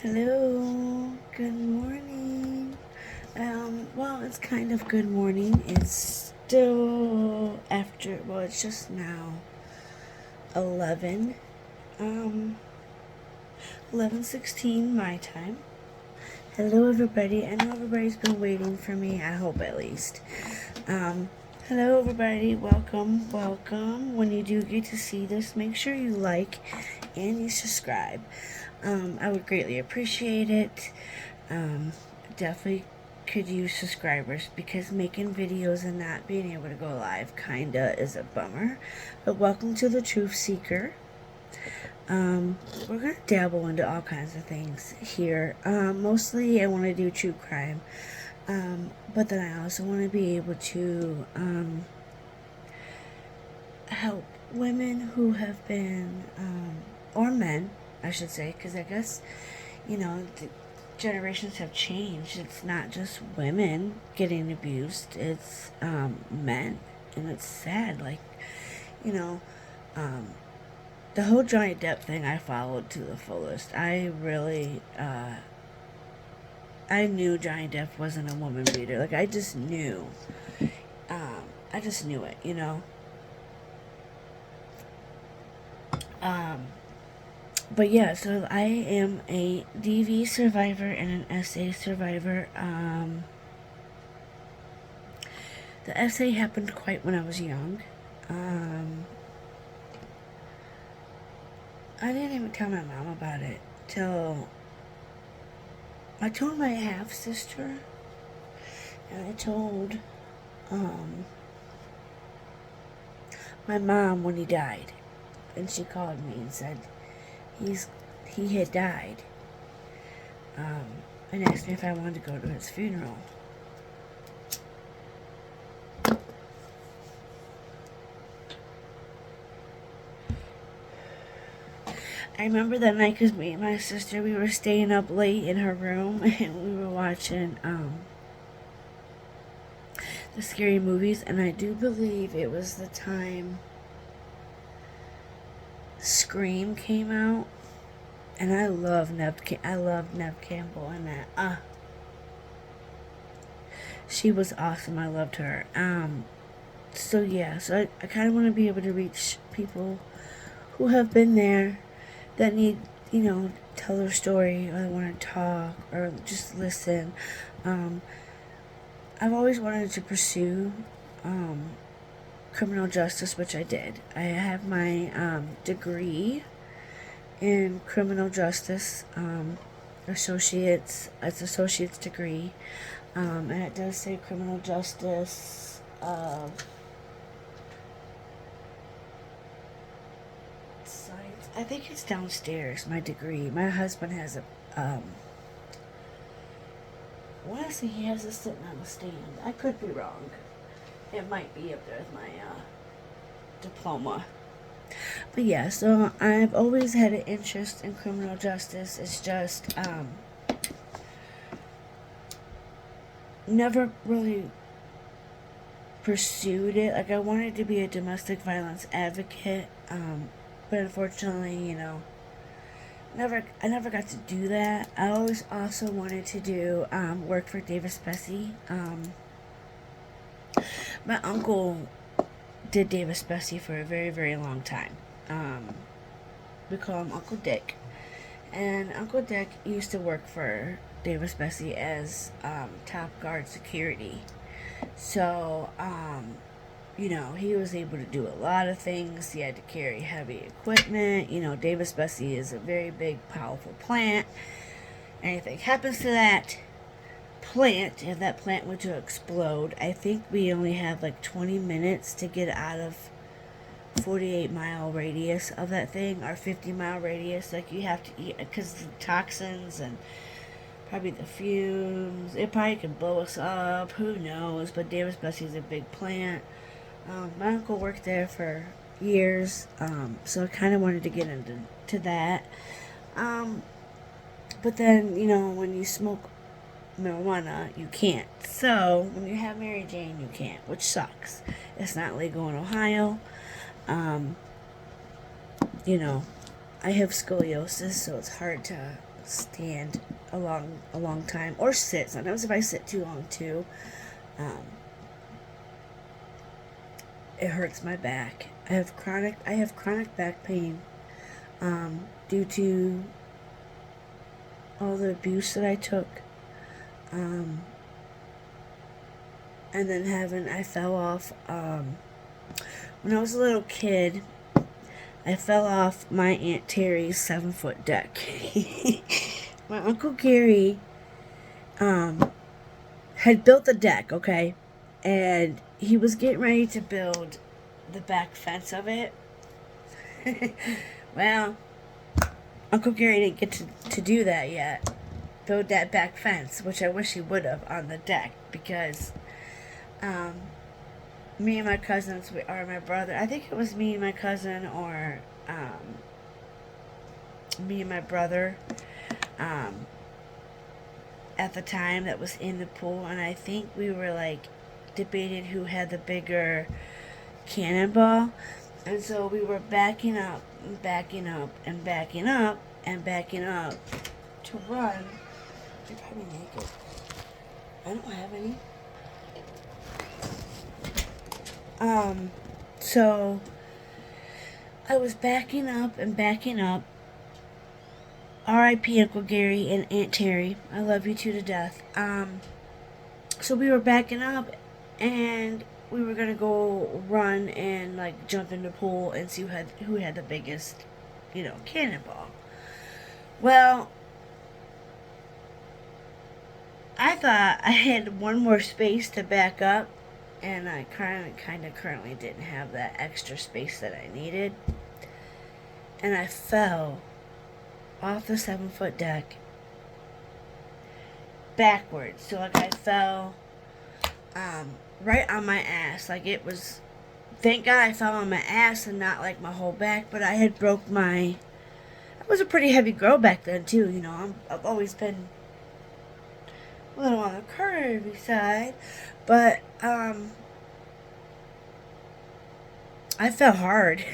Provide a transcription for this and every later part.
Hello, good morning. Well, it's kind of good morning. It's still after, well, it's just now 11, um, 11:16 my time. Hello, everybody. I know everybody's been waiting for me, I hope at least. Um, Hello, everybody. Welcome, welcome. When you do get to see this, make sure you like and you subscribe. I would greatly appreciate it. Um, Definitely could use subscribers because making videos and not being able to go live kinda is a bummer. But welcome to the Truth Seeker. We're gonna dabble into all kinds of things here. Mostly I want to do true crime, but then I also want to be able to help women who have been, or men, I should say, because I guess, the generations have changed. It's not just women getting abused, it's men. And it's sad. Like, you know, um, the whole Johnny Depp thing I followed to the fullest. I knew Johnny Depp wasn't a woman beater. Like, I just knew. I just knew it. Um, but yeah, so I am a DV survivor and an SA survivor. The SA happened quite when I was young. I didn't even tell my mom about it till I told my half sister, and I told um, my mom when he died, and she called me and said he had died, and asked me if I wanted to go to his funeral. I remember that night because me and my sister, we were staying up late in her room and we were watching the scary movies, and I do believe it was the time Scream came out, and I love Neve Campbell in that. She was awesome. I loved her. So yeah, so I kind of want to be able to reach people who have been there that need, tell their story, or want to talk, or just listen. Um, I've always wanted to pursue criminal justice, which I did. I have my degree in criminal justice, associate's degree, and it does say criminal justice. Science. I think it's downstairs. My degree. My husband has a. I want to say he has it sitting on the stand. I could be wrong. It might be up there with my diploma. But yeah, so I've always had an interest in criminal justice. It's just never really pursued it. Like, I wanted to be a domestic violence advocate, but unfortunately, I never got to do that. I always also wanted to do work for Davis Bessey. My uncle did Davis Bessey for a very, very long time. We call him Uncle Dick. And Uncle Dick used to work for Davis Bessey as top guard security. So, he was able to do a lot of things. He had to carry heavy equipment. Davis Bessey is a very big, powerful plant. Anything happens to that plant, if that plant were to explode, I think we only have like 20 minutes to get out of 48-mile radius of that thing, or 50-mile radius. Like, you have to eat, because the toxins and probably the fumes, it probably could blow us up, who knows. But Davis Bessey is a big plant. My uncle worked there for years, so I kind of wanted to get into that. But then, when you smoke marijuana, you can't. So when you have Mary Jane, you can't, which sucks. It's not legal in Ohio. Um, you know, I have scoliosis, so it's hard to stand a long time, or sit. Sometimes if I sit too long too, um, it hurts my back. I have chronic back pain, due to all the abuse that I took, and then I fell off, when I was a little kid. I fell off my Aunt Terry's 7-foot deck. My Uncle Gary, had built the deck, okay? And he was getting ready to build the back fence of it. Well, Uncle Gary didn't get to do that yet. Build that back fence, which I wish he would have on the deck, because me and my cousins, or my brother, I think it was me and my cousin, or me and my brother, at the time, that was in the pool, and I think we were like debating who had the bigger cannonball, and so we were backing up and backing up and backing up and backing up to run. You're probably naked. I don't have any. So I was backing up and backing up. R.I.P. Uncle Gary and Aunt Terry. I love you two to death. So we were backing up, and we were gonna go run and like jump in the pool and see who had the biggest, cannonball. Well, I thought I had one more space to back up, and I kind of currently didn't have that extra space that I needed, and I fell off the 7-foot deck backwards. So like I fell right on my ass. Like it was, thank God I fell on my ass and not like my whole back. But I had broke I was a pretty heavy girl back then too. I've always been a little on the curvy side, but I fell hard.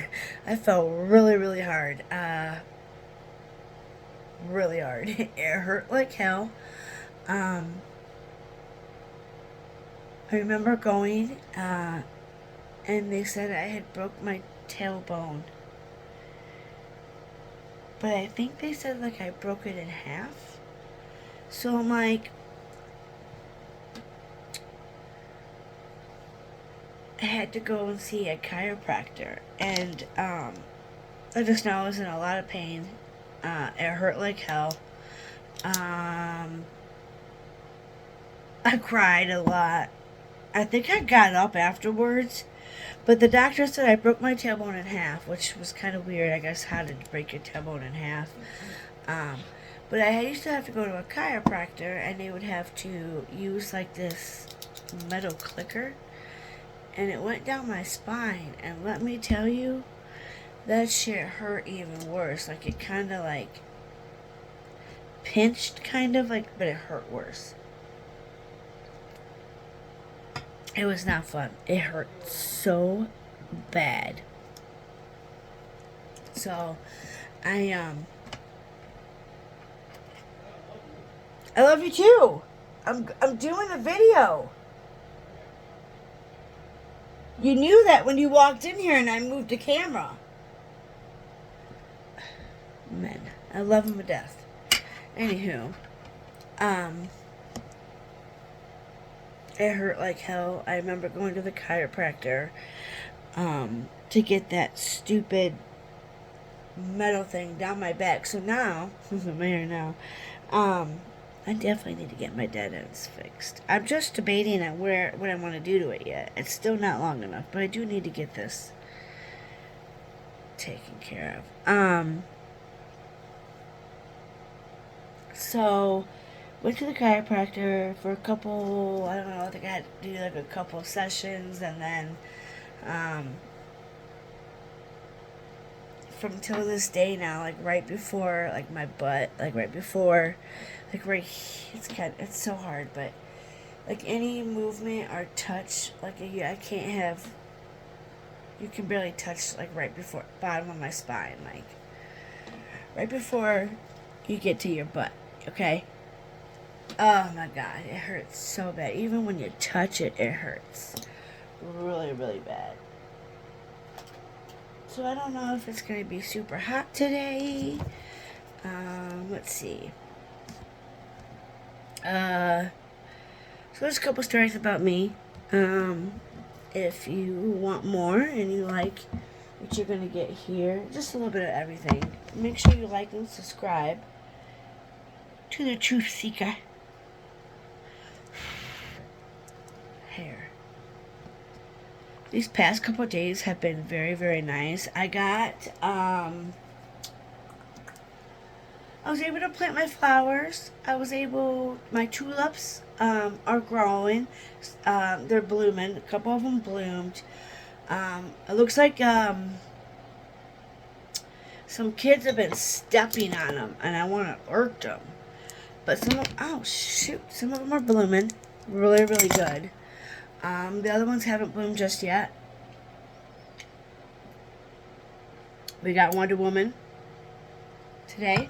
I fell really, really hard. Really hard. It hurt like hell. I remember going, and they said I had broke my tailbone. But I think they said like I broke it in half. So I'm like, I had to go and see a chiropractor, and I just know I was in a lot of pain. It hurt like hell. I cried a lot. I think I got up afterwards, but the doctor said I broke my tailbone in half, which was kind of weird. I guess, how to break your tailbone in half. But I used to have to go to a chiropractor, and they would have to use like this metal clicker, and it went down my spine, and let me tell you, that shit hurt even worse. Like it kind of like pinched, kind of like, but it hurt worse. It was not fun. It hurt so bad. So I love you too. I'm doing a video. You knew that when you walked in here and I moved the camera. Men, I love them to death. Anywho, it hurt like hell. I remember going to the chiropractor, to get that stupid metal thing down my back. So now, I'm here now, I definitely need to get my dead ends fixed. I'm just debating on what I want to do to it yet. It's still not long enough, but I do need to get this taken care of. So, went to the chiropractor for a couple, I don't know, I think I had to do like a couple of sessions, and then, from till this day now, like right before, like my butt, like right before, like right, it's so hard, but like any movement or touch, like I can't have, you can barely touch like right before, bottom of my spine, like right before you get to your butt, okay? Oh my god, it hurts so bad. Even when you touch it, it hurts. Really, really bad. So I don't know if it's going to be super hot today. Let's see. So there's a couple stories about me. If you want more and you like what you're going to get here, just a little bit of everything, make sure you like and subscribe to the Truth Seeker. Hair. These past couple days have been very, very nice. I was able to plant my flowers. My tulips are growing. They're blooming. A couple of them bloomed. It looks like some kids have been stepping on them, and I want to irk them. But some of them are blooming. Really, really good. The other ones haven't bloomed just yet. We got Wonder Woman today.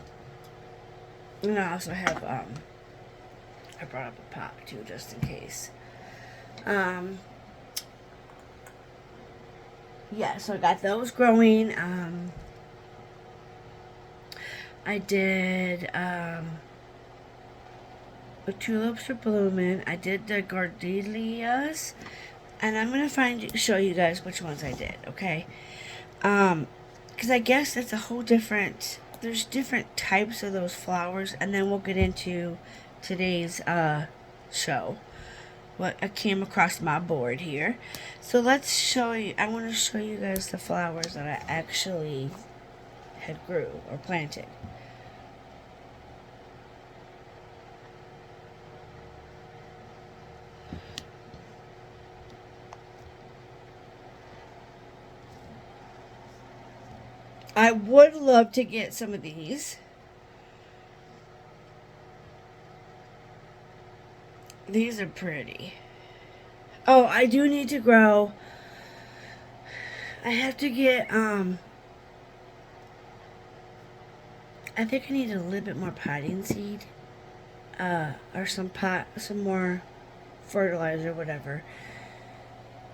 And I also have, I brought up a pot too, just in case. Yeah, so I got those growing. I did, the tulips are blooming. I did the gardenias, and I'm gonna show you guys which ones I did, okay? Because I guess it's a whole different, there's different types of those flowers, and then we'll get into today's show. What I came across my board here. So let's show you, I want to show you guys the flowers that I actually had grew or planted. I would love to get some of these. These are pretty. Oh, I do need to grow. I have to get, I think I need a little bit more potting seed. Or some more fertilizer, whatever.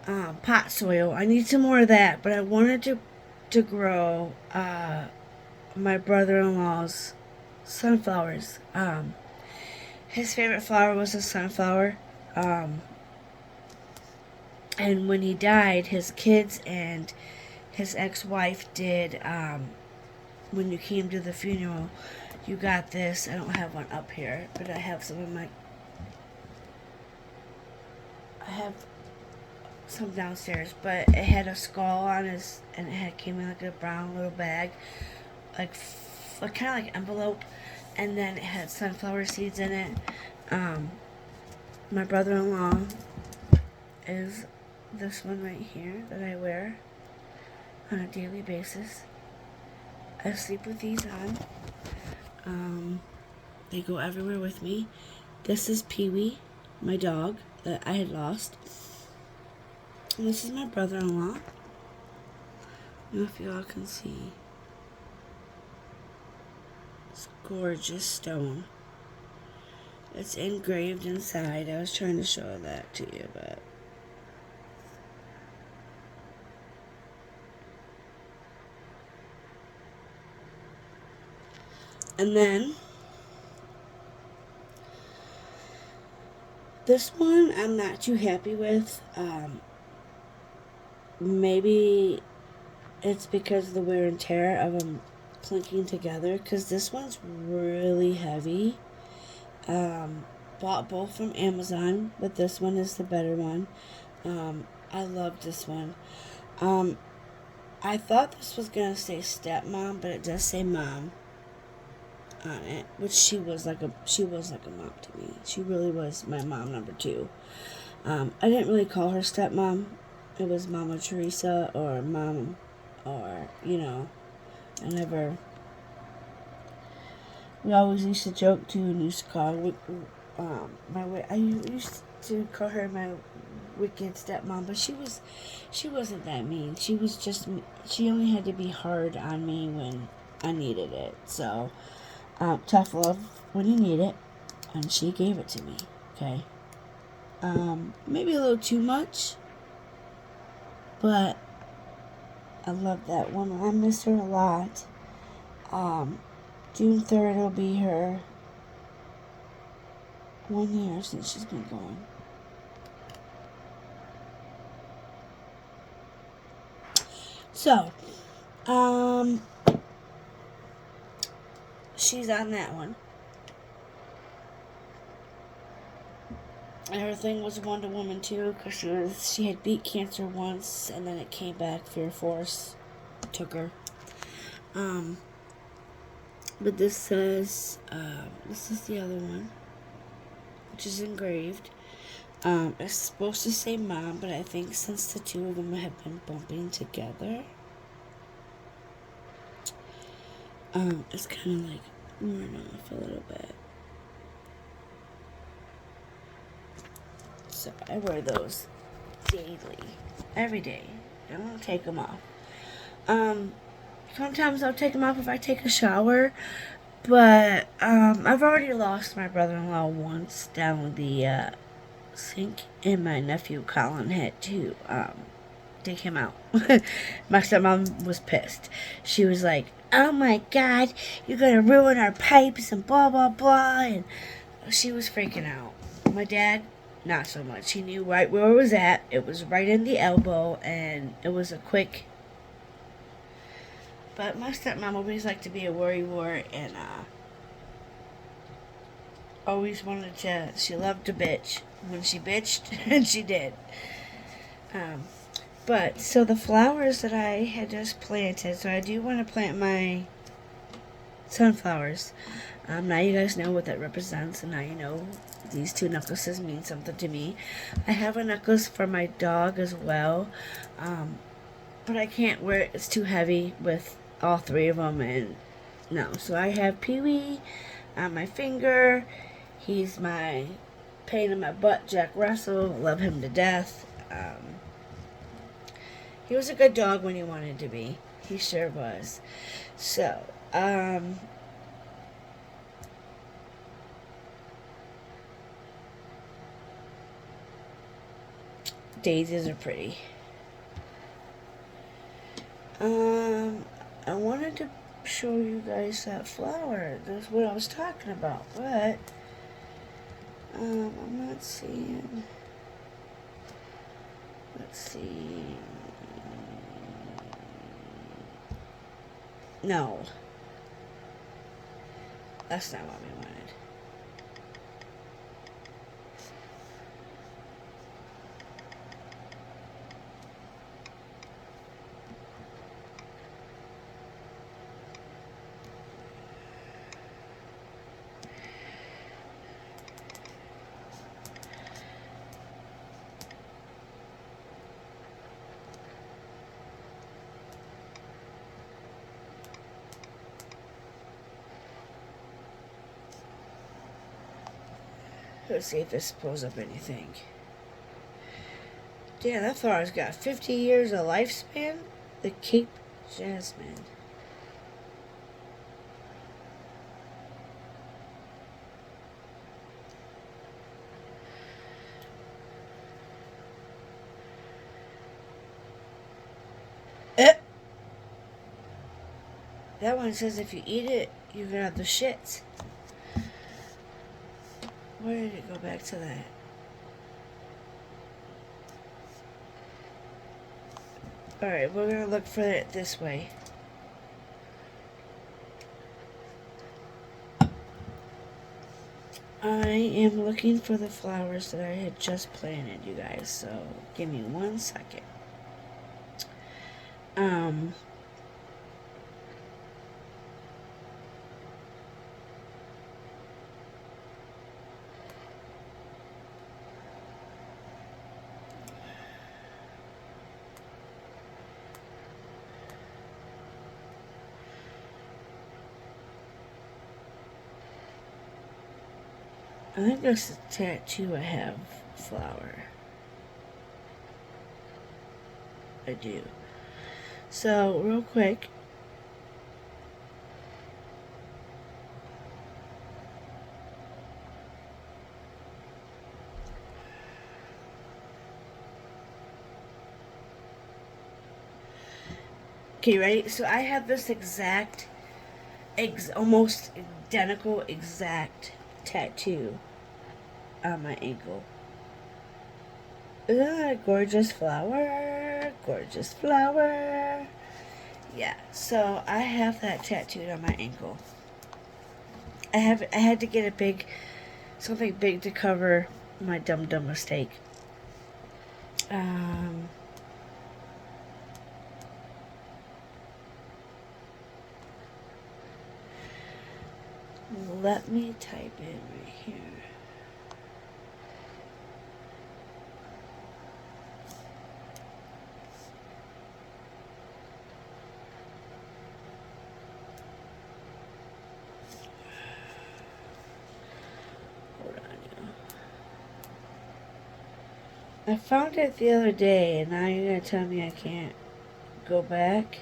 Pot soil. I need some more of that, but I wanted to grow my brother-in-law's sunflowers. His favorite flower was a sunflower. And when he died, his kids and his ex-wife did, when you came to the funeral, you got this. I don't have one up here, but I have some in my, I have some downstairs, but it had a skull on his, and it came in like a brown little bag, like kind of like envelope, and then it had sunflower seeds in it. My brother-in-law is this one right here that I wear on a daily basis. I sleep with these on. They go everywhere with me. This is Pee-wee, my dog that I had lost. And this is my brother-in-law. I don't know if you all can see. It's gorgeous stone. It's engraved inside. I was trying to show that to you, but and then this one I'm not too happy with. Maybe it's because of the wear and tear of them clinking together, because this one's really heavy. Bought both from Amazon, but this one is the better one. I love this one. I thought this was gonna say stepmom, but it does say mom on it, which she was like a mom to me. She really was my mom number 2. I didn't really call her stepmom. It was Mama Teresa or Mom, or I never. We always used to joke too, and used to call I used to call her my wicked stepmom, but she wasn't that mean. She only had to be hard on me when I needed it. So, tough love when you need it, and she gave it to me. Okay. Maybe a little too much, but I love that woman. I miss her a lot. June 3rd will be her 1 year since she's been gone. So, she's on that one. And her thing was Wonder Woman too, because she had beat cancer once, and then it came back. Fear Force took her. But this says, this is the other one, which is engraved. It's supposed to say Mom, but I think since the two of them have been bumping together, it's kind of like worn off a little bit. So I wear those daily, every day. I don't take them off. Sometimes I'll take them off if I take a shower, but I've already lost my brother-in-law once down the sink, and my nephew Colin had to take him out. My stepmom was pissed. She was like, "Oh my God, you're gonna ruin our pipes and blah blah blah," and she was freaking out. My dad, not so much. He knew right where it was at. It was right in the elbow, and it was a quick. But my stepmom always liked to be a worrywart, and always wanted to. She loved to bitch. When she bitched, and she did. But so the flowers that I had just planted. So I do want to plant my sunflowers. Now you guys know what that represents, and now you know these two necklaces mean something to me. I have a necklace for my dog as well, but I can't wear it. It's too heavy with all three of them, and no. So I have Pee-wee on my finger. He's my pain in my butt, Jack Russell. Love him to death. He was a good dog when he wanted to be. He sure was. So, daisies are pretty. I wanted to show you guys that flower. That's what I was talking about, but I'm not seeing. Let's see. No. That's not what we wanted. Let's see if this pulls up anything. Damn, that flower's got 50 years of lifespan. The Cape Jasmine. That one says if you eat it, you're gonna have the shits. Where did it go back to that? Alright, we're gonna look for it this way. I am looking for the flowers that I had just planted, you guys, so give me 1 second. I think that's the tattoo I have flower. I do. So, real quick. Okay, ready? So I have this almost identical exact tattoo on my ankle. Isn't that a gorgeous flower? Gorgeous flower. Yeah, so I have that tattooed on my ankle. I had to get something big to cover my dumb mistake. Let me type in right here. Hold on, I found it the other day, and now you're gonna tell me I can't go back?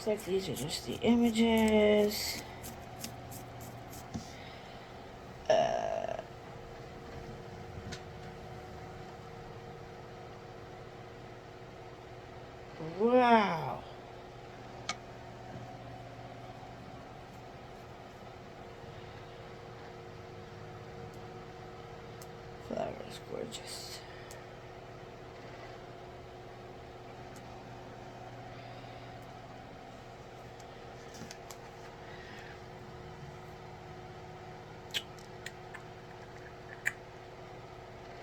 Looks like these are just the images. Wow. Flower is gorgeous.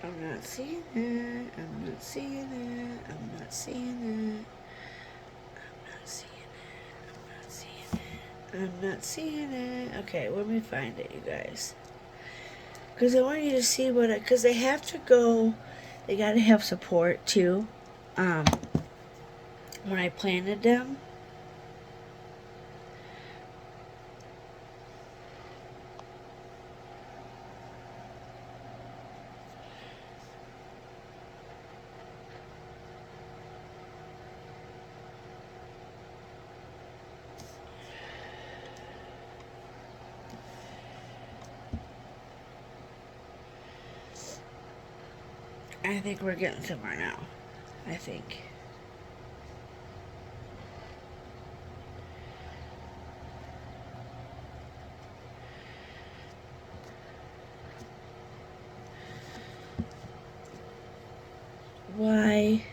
I'm not seeing it. I'm not seeing it. I'm not seeing it. I'm not seeing it. I'm not seeing it. I'm not seeing it. Okay, let me find it, you guys. Because I want you to see because they have to go, they got to have support too. When I planted them, I think we're getting somewhere now. I think. Why?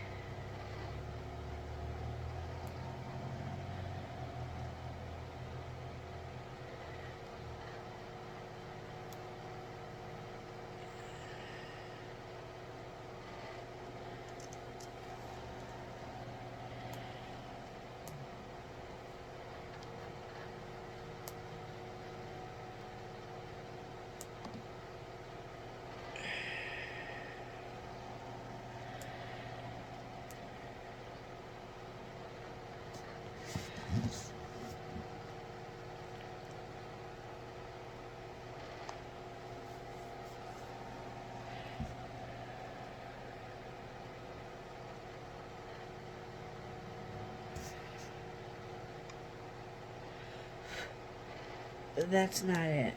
That's not it.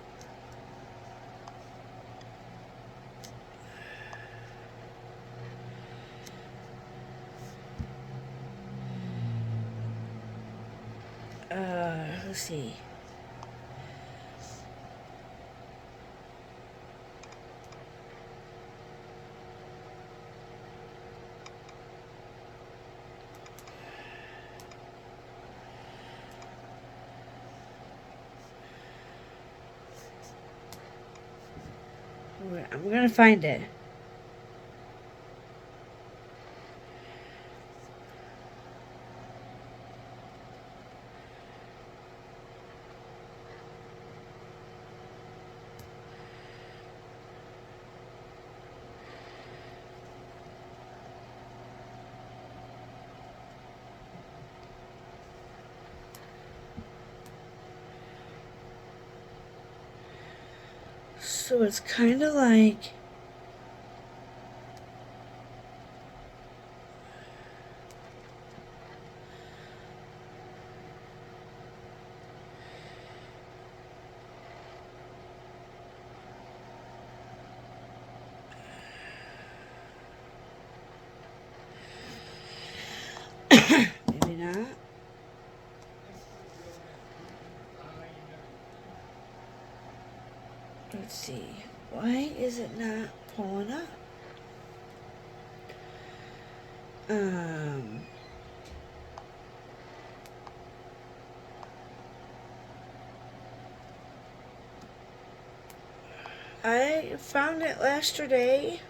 Let's see. I'm gonna find it. So it's kind of like Maybe not. Let's see. Why is it not pulling up? I found it yesterday.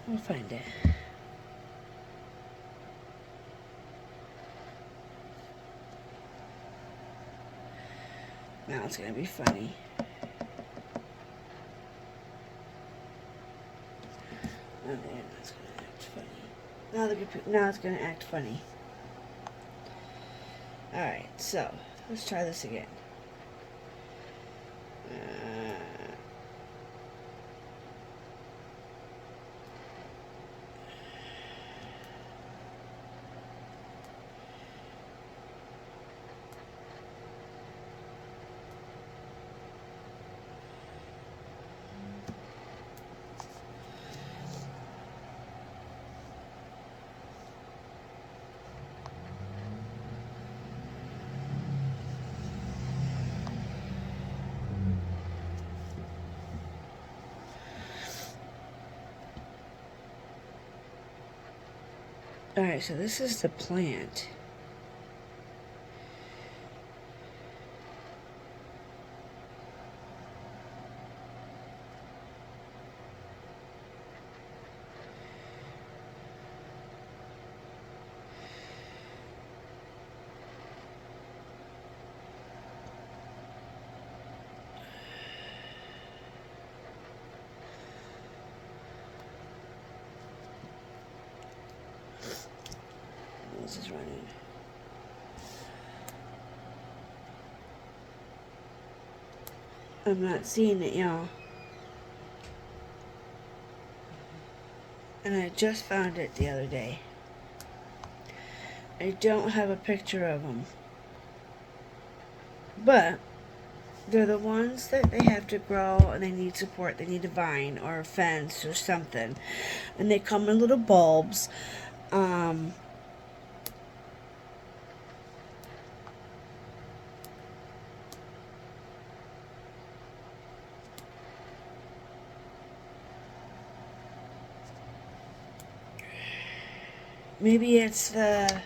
We'll find it. Now it's gonna be funny. Oh, there, now it's gonna act funny. Now it's gonna act funny. Alright, so let's try this again. Alright, so this is the plant. This is running. I'm not seeing it, y'all. And I just found it the other day. I don't have a picture of them. But they're the ones that they have to grow and they need support. They need a vine or a fence or something. And they come in little bulbs. Maybe it's the...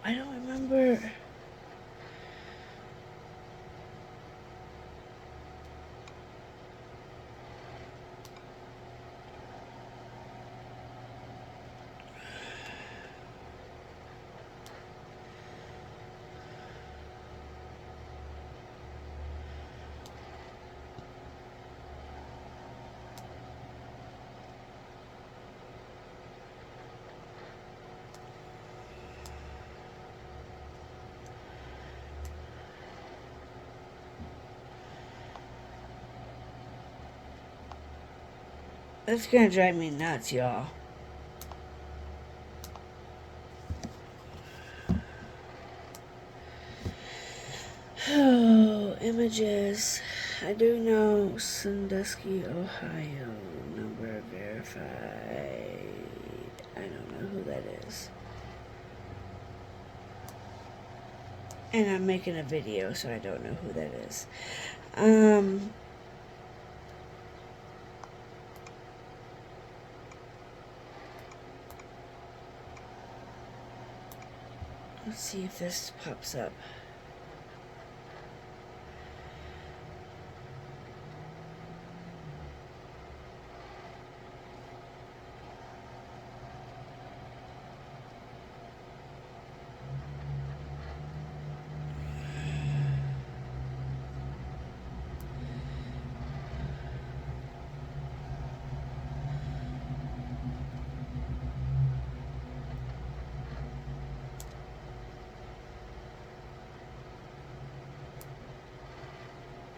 I don't remember. It's gonna drive me nuts, y'all. Oh, images. I do know Sandusky, Ohio. Number verified. I don't know who that is. And I'm making a video, so I don't know who that is. Let's see if this pops up.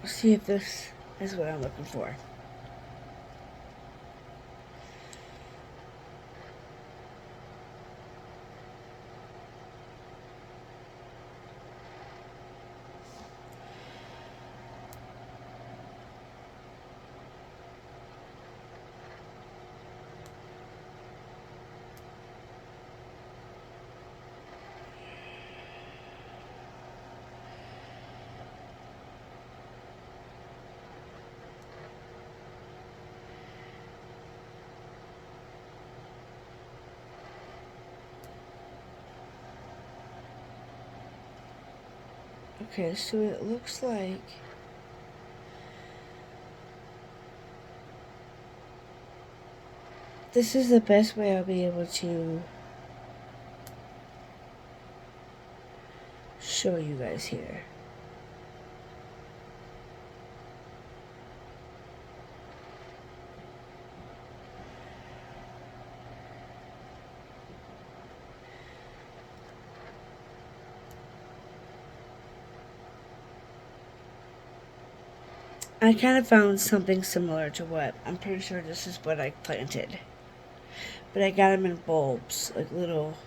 see if this is what I'm looking for. Okay, so it looks like this is the best way I'll be able to show you guys here. I kind of found something similar to what I'm pretty sure this is what I planted, but I got them in bulbs, like little.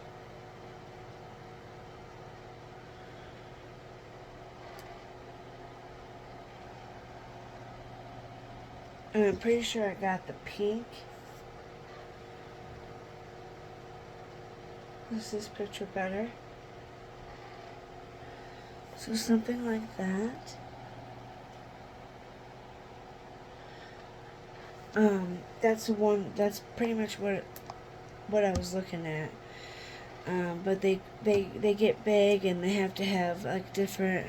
And I'm pretty sure I got the pink. Is this picture better? So something like that. That's one. That's pretty much what I was looking at. But they get big and they have to have like different.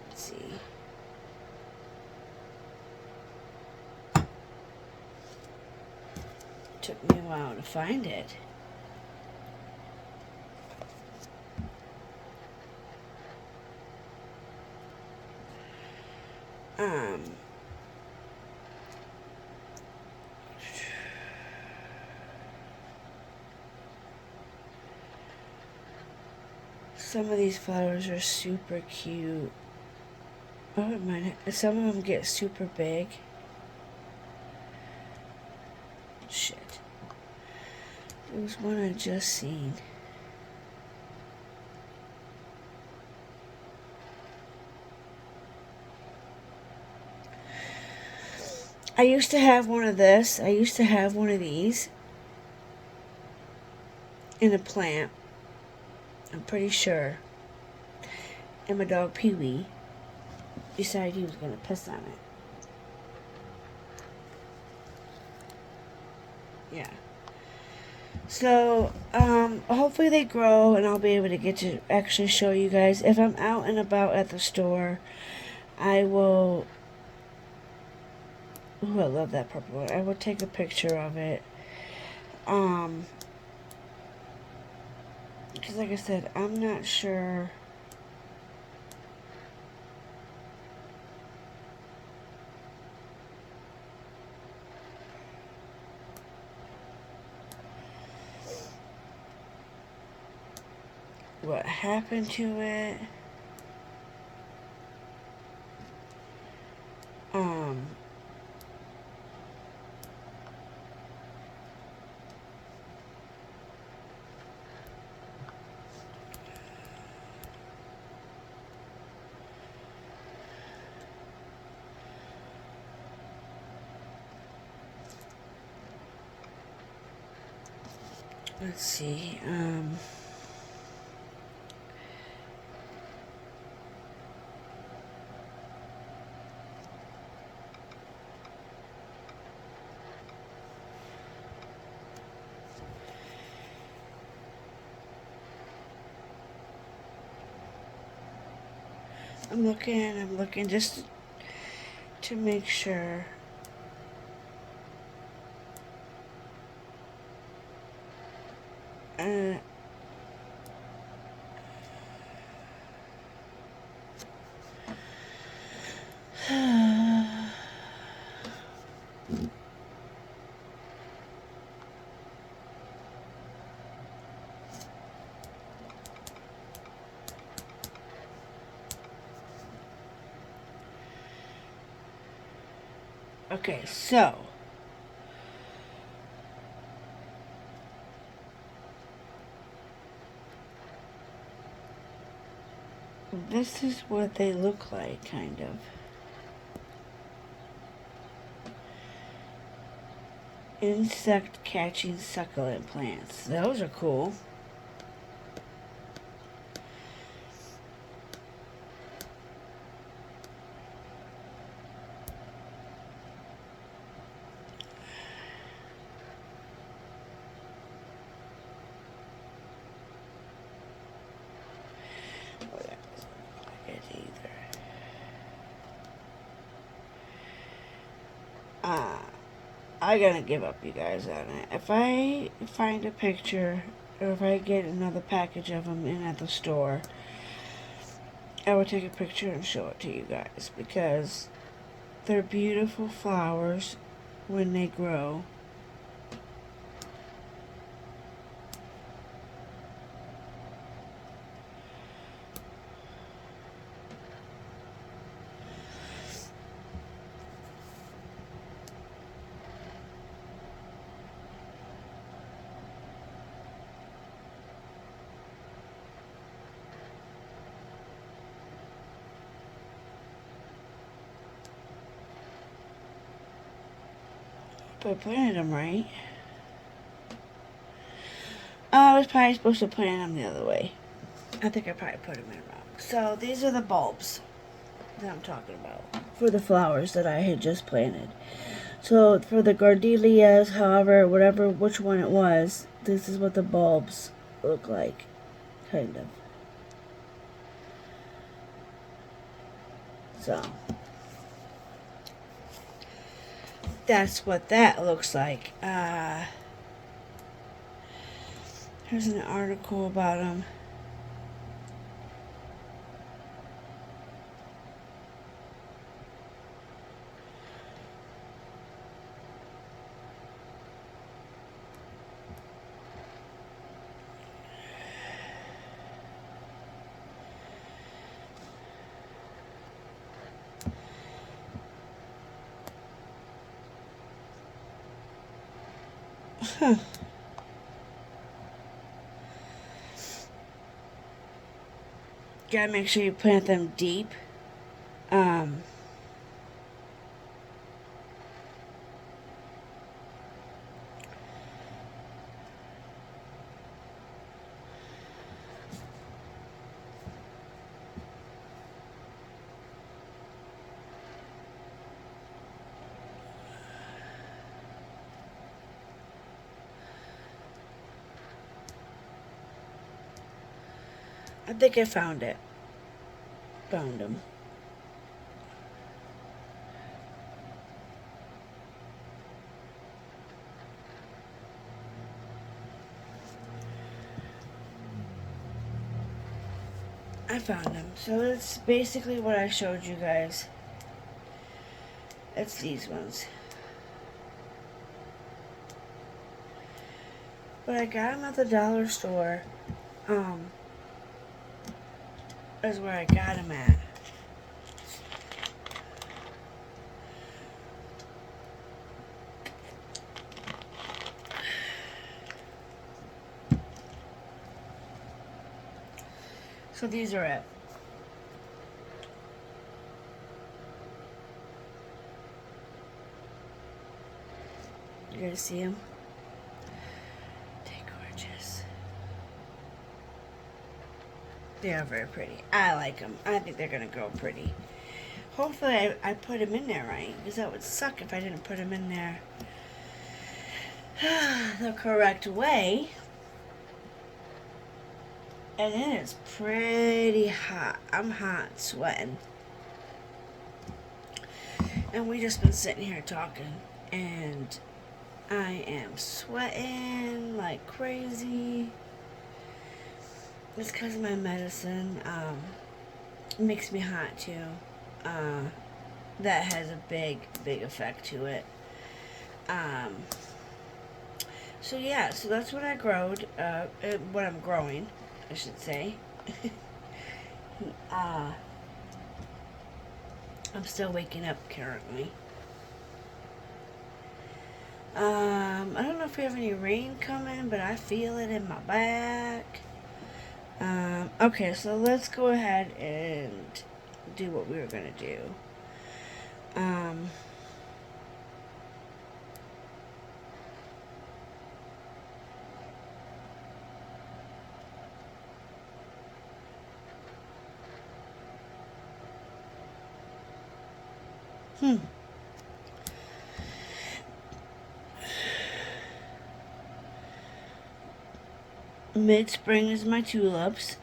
Let's see. Took me a while to find it. Some of these flowers are super cute. Oh, it might. Some of them get super big. Shit. There was one I just seen. I used to have one of this. I used to have one of these in a plant. I'm pretty sure. And my dog Pee Wee decided he was gonna piss on it. Yeah. So, hopefully they grow and I'll be able to get to actually show you guys. If I'm out and about at the store, I will. Ooh, I love that purple one. I will take a picture of it. Because like I said, I'm not sure. What happened to it? Let's see. I'm looking just to make sure. Uh, Okay, so this is what they look like, kind of. Insect catching succulent plants. Those are cool. Oh, that doesn't look like it either. I gotta give up, you guys, on it. If I find a picture, or if I get another package of them in at the store, I will take a picture and show it to you guys, because they're beautiful flowers when they grow. But I planted them right. I was probably supposed to plant them the other way. I think I probably put them in wrong. So these are the bulbs that I'm talking about for the flowers that I had just planted. So for the gardenias, however, whatever, which one it was, this is what the bulbs look like, kind of. So that's what that looks like. Here's an article about them. Huh. Gotta make sure you plant them deep. I think I found it. Found them. I found them. So it's basically what I showed you guys. It's these ones. But I got them at the dollar store. Is where I got them at. So these are it. You guys see them? They're gorgeous. They are very pretty. I like them. I think they're gonna grow pretty. Hopefully I put them in there right, because that would suck if I didn't put them in there the correct way. And then it's pretty hot. I'm hot, sweating. And we just been sitting here talking, and I am sweating like crazy. It's because of my medicine. It makes me hot too. That has a big effect to it. So yeah, so that's what I growed. What I'm growing, I should say. I'm still waking up currently. I don't know if we have any rain coming, but I feel it in my back. Okay, so let's go ahead and do what we were gonna do. Um, hmm. Mid-spring is my tulips.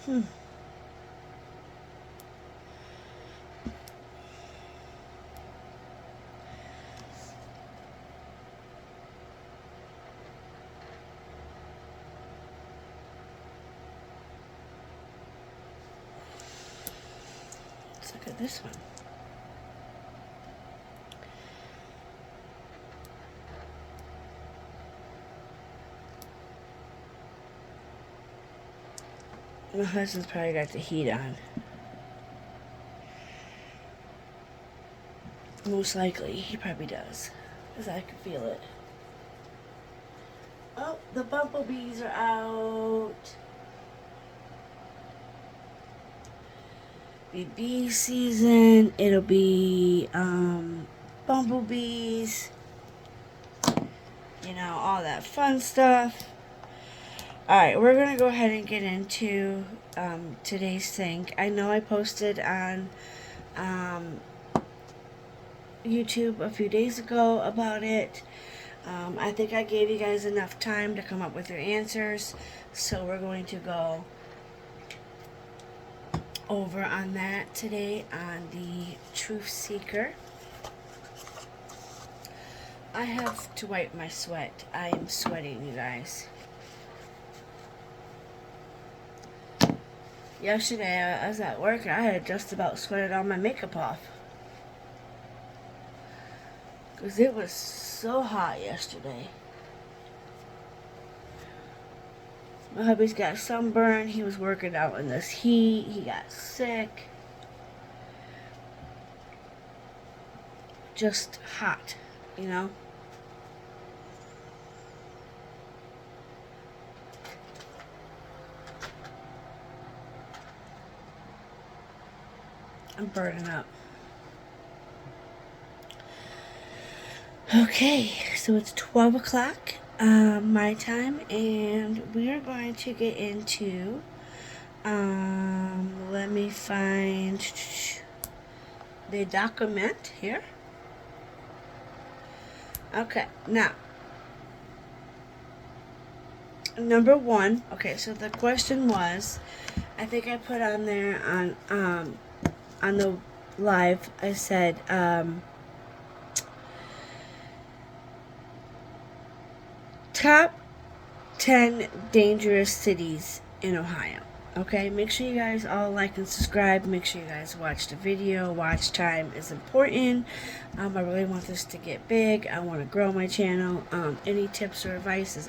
Hmm. Let's look at this one. My husband's probably got the heat on. Most likely, he probably does. Because I can feel it. Oh, the bumblebees are out. Be bee season. It'll be bumblebees. You know, all that fun stuff. Alright, we're going to go ahead and get into today's thing. I know I posted on YouTube a few days ago about it. I think I gave you guys enough time to come up with your answers. So we're going to go over on that today on the Truth Seeker. I have to wipe my sweat. I am sweating, you guys. Yesterday I was at work and I had just about sweated all my makeup off. Because it was so hot yesterday. My hubby's got sunburn. He was working out in this heat. He got sick. Just hot, you know? I'm burning up. Okay, so it's 12 o'clock my time, and we are going to get into, let me find the document here. Okay, now, number one, okay, so the question was, I think I put on there on the live, I said, top 10 dangerous cities in Ohio. Okay, make sure you guys all like and subscribe. Make sure you guys watch the video. Watch time is important. I really want this to get big. I want to grow my channel. Any tips or advice is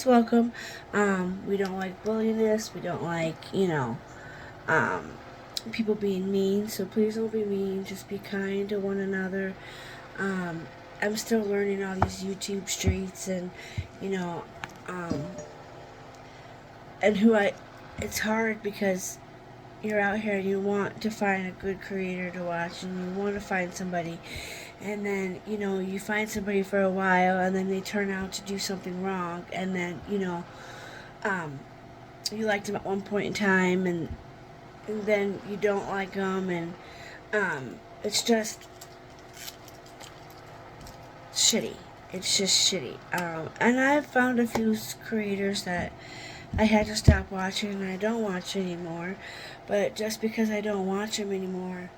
welcome. We don't like bullyingness. We don't like, people being mean. So please don't be mean. Just be kind to one another. I'm still learning all these YouTube streets and, and it's hard because you're out here and you want to find a good creator to watch and you want to find somebody and then, you find somebody for a while and then they turn out to do something wrong and then, you liked them at one point in time and then you don't like them and, it's just shitty. It's just shitty. And I've found a few creators that I had to stop watching and I don't watch anymore. But just because I don't watch them anymore,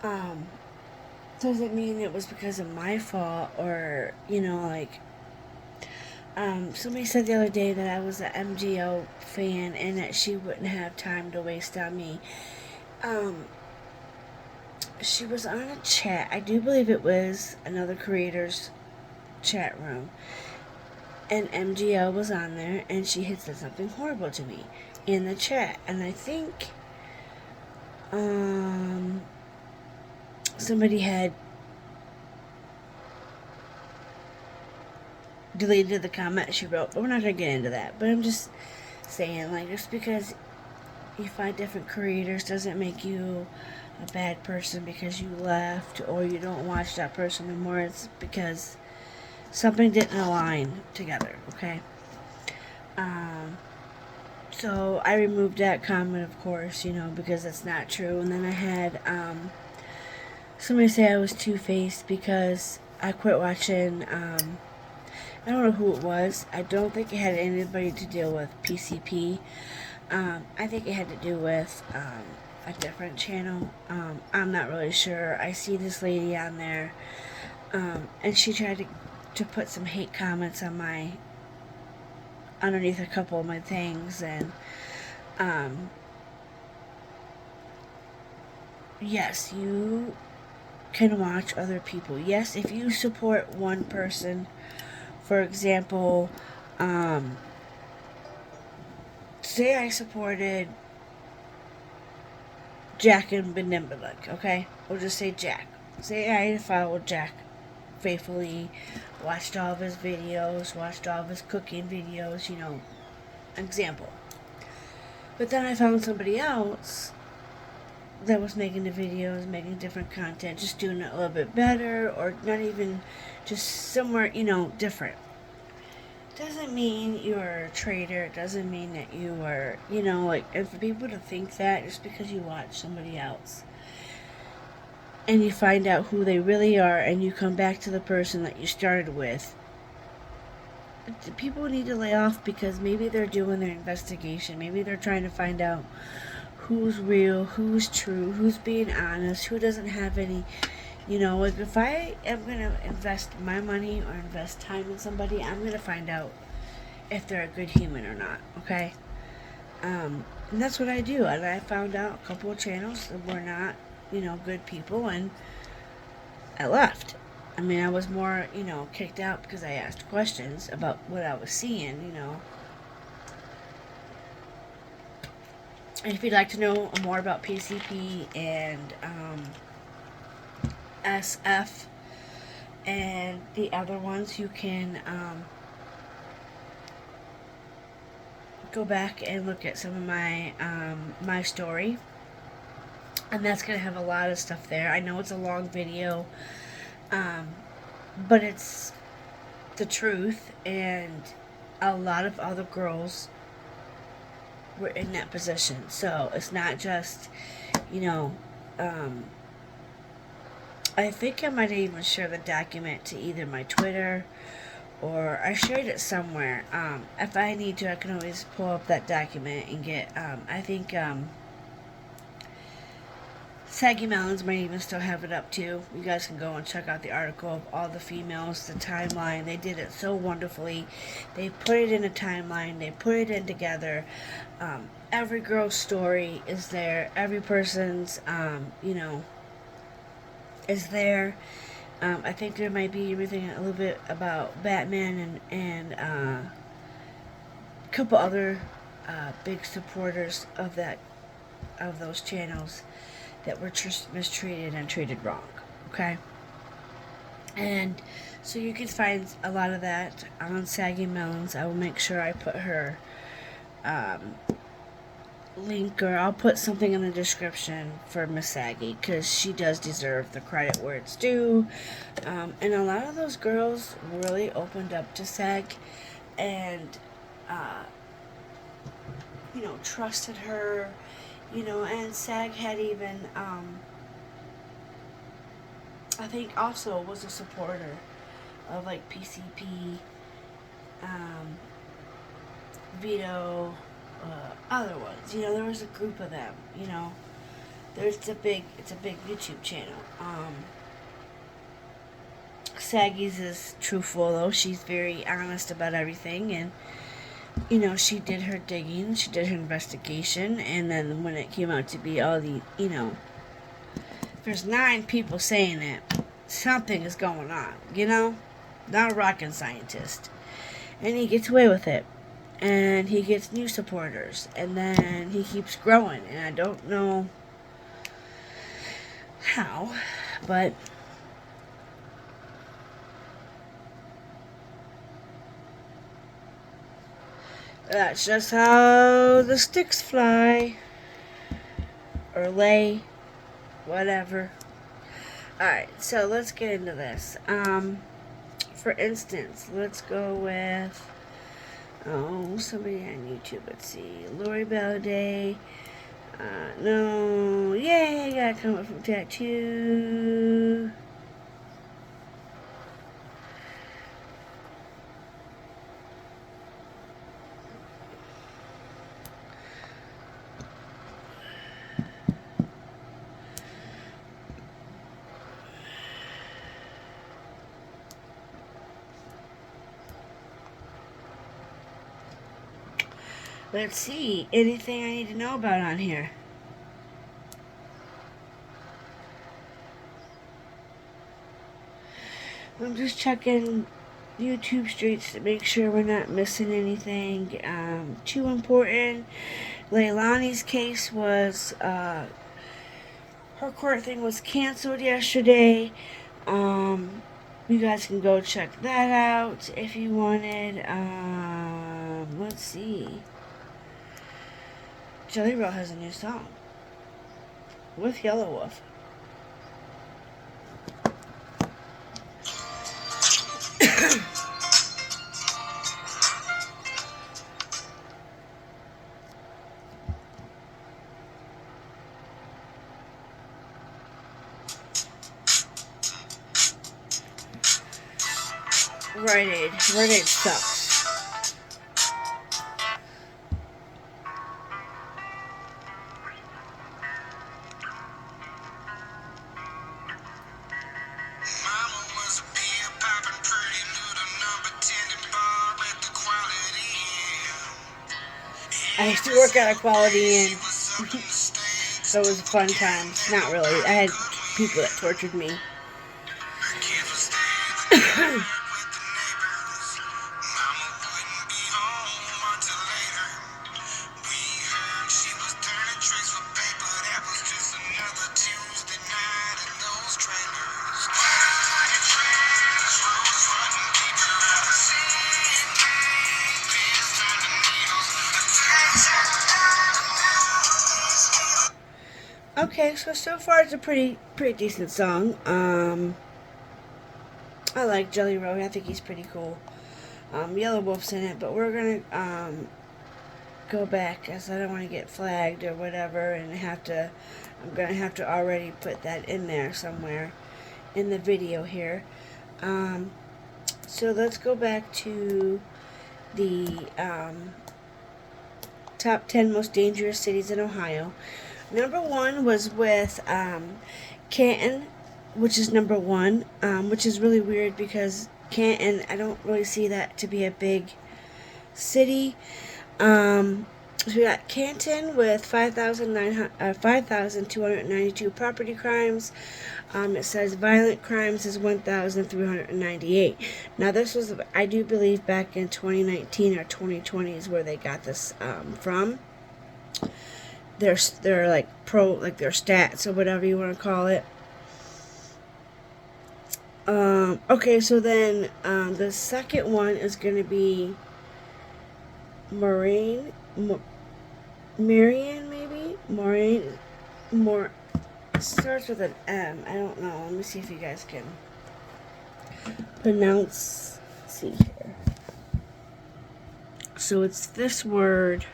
doesn't mean it was because of my fault or, somebody said the other day that I was an MGO fan and that she wouldn't have time to waste on me. She was on a chat. I do believe it was another creator's chat room. and MGL was on there, and she had said something horrible to me in the chat. And I think somebody had deleted the comment she wrote, but we're not going to get into that. But I'm just saying, like, just because you find different creators doesn't make you a bad person because you left or you don't watch that person anymore. It's because something didn't align together, okay? So I removed that comment, of course, because it's not true. And then I had somebody say I was two-faced because I quit watching, I don't know who it was. I don't think it had anybody to deal with PCP. I think it had to do with a different channel. I'm not really sure. I see this lady on there, and she tried to put some hate comments on underneath a couple of my things, and yes, you can watch other people. Yes, if you support one person, for example, say I supported Jack and Benimbalek, okay? We'll just say Jack. Say I followed Jack faithfully, watched all of his videos, watched all of his cooking videos, example. But then I found somebody else that was making the videos, making different content, just doing it a little bit better, or not even, just somewhere, different. Doesn't mean you're a traitor. It doesn't mean that you are, and for people to think that just because you watch somebody else and you find out who they really are and you come back to the person that you started with, people need to lay off because maybe they're doing their investigation. Maybe they're trying to find out who's real, who's true, who's being honest, who doesn't have any. Like if I am going to invest my money or invest time in somebody, I'm going to find out if they're a good human or not, okay? And that's what I do. And I found out a couple of channels that were not, good people, and I left. I mean, I was more, kicked out because I asked questions about what I was seeing, And if you'd like to know more about PCP and, SF and the other ones, you can go back and look at some of my my story, and that's gonna have a lot of stuff there. I know it's a long video, but it's the truth, and a lot of other girls were in that position, so it's not just I think I might even share the document to either my Twitter or I shared it somewhere. If I need to, I can always pull up that document and get, I think, Saggy Melons might even still have it up too. You guys can go and check out the article of all the females, the timeline. They did it so wonderfully. They put it in a timeline. They put it in together. Every girl's story is there. Every person's, is there. I think there might be everything a little bit about Batman and a couple other big supporters of those channels that were mistreated and treated wrong. Okay, and so you can find a lot of that on Saggy Melons. I will make sure I put her link, or I'll put something in the description for Miss Saggy, because she does deserve the credit where it's due. And a lot of those girls really opened up to Sag and trusted her, and Sag had even I think also was a supporter of like PCP, Vito, other ones. There was a group of them. It's a big YouTube channel. Saggy's is truthful though. She's very honest about everything, and she did her digging, she did her investigation, and then when it came out to be all the, there's 9 people saying it, something is going on. Not a rocket scientist. and he gets away with it. And he gets new supporters, and then he keeps growing, and I don't know how, but that's just how the sticks fly, or lay, whatever. Alright, so let's get into this. For instance, let's go with, somebody on YouTube. Let's see, Lori Bellday. No, yay, I gotta come up from tattoo. Let's see, anything I need to know about on here? I'm just checking YouTube streets to make sure we're not missing anything too important. Leilani's case was, her court thing was canceled yesterday. You guys can go check that out if you wanted. Let's see. Jelly Roll has a new song with Yelawolf. Rite Aid sucks. I used to work at a Quality Inn, so it was fun times. Not really. I had people that tortured me. Okay, so far it's a pretty decent song. I like Jelly Roll. I think he's pretty cool. Yelawolf's in it, but we're gonna go back as I don't want to get flagged or whatever, and I'm gonna have to already put that in there somewhere in the video here. So let's go back to the top 10 most dangerous cities in Ohio. Number 1 was with Canton, which is number 1, which is really weird because Canton, I don't really see that to be a big city. So we got Canton with 5,292 property crimes. It says violent crimes is 1,398. Now this was, I do believe, back in 2019 or 2020 is where they got this from. They're like their stats or whatever you want to call it. Okay, so then the second one is going to be Marion, maybe? More starts with an M. I don't know. Let me see if you guys can pronounce. Let's see here. So it's this word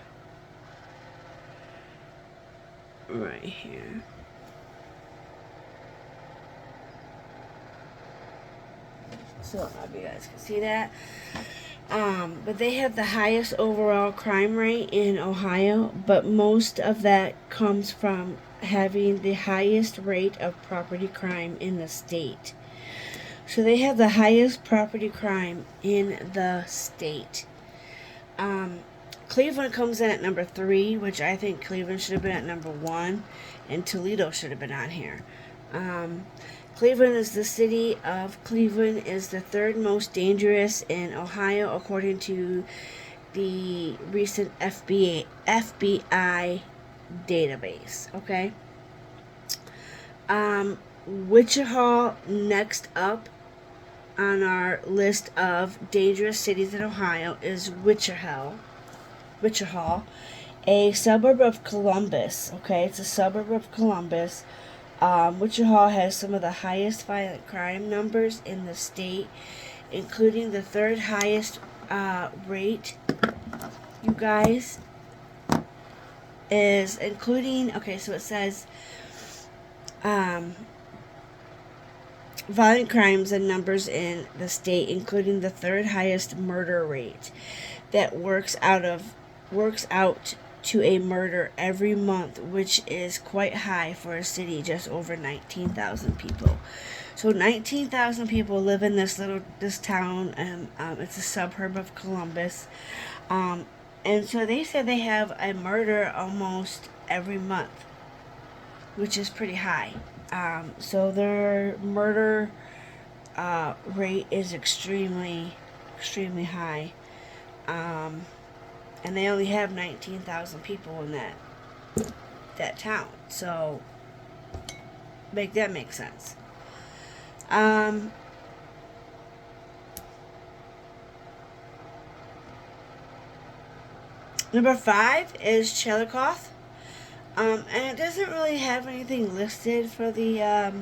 right here. So I don't know if you guys can see that. But they have the highest overall crime rate in Ohio, but most of that comes from having the highest rate of property crime in the state. So they have the highest property crime in the state. Cleveland comes in at number 3, which I think Cleveland should have been at number 1, and Toledo should have been on here. Cleveland is the city of Cleveland is the third most dangerous in Ohio according to the recent FBI database. Okay. Wichita next up on our list of dangerous cities in Ohio is Wichita, a suburb of Columbus. Okay, it's a suburb of Columbus. Wichita has some of the highest violent crime numbers in the state, including the third highest rate. You guys is including. Okay, so it says violent crimes and numbers in the state, including the third highest murder rate that works out to a murder every month, which is quite high for a city just over 19,000 people. So 19,000 people live in this town, and it's a suburb of Columbus. And so they said they have a murder almost every month, which is pretty high. So their murder rate is extremely high. And they only have 19,000 people in that town. So make that make sense. Number 5 is Chillicothe. And it doesn't really have anything listed for the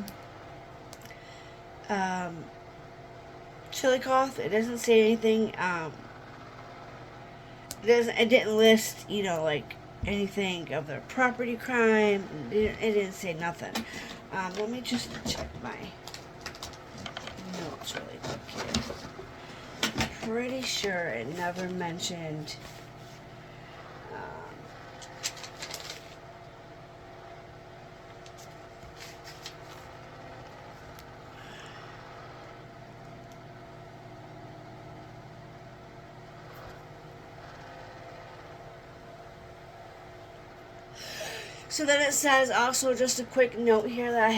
Chillicothe. It doesn't say anything. It didn't list, like anything of their property crime. It didn't say nothing. Let me just check my notes really quick here. I'm pretty sure it never mentioned. So then it says also, just a quick note here that I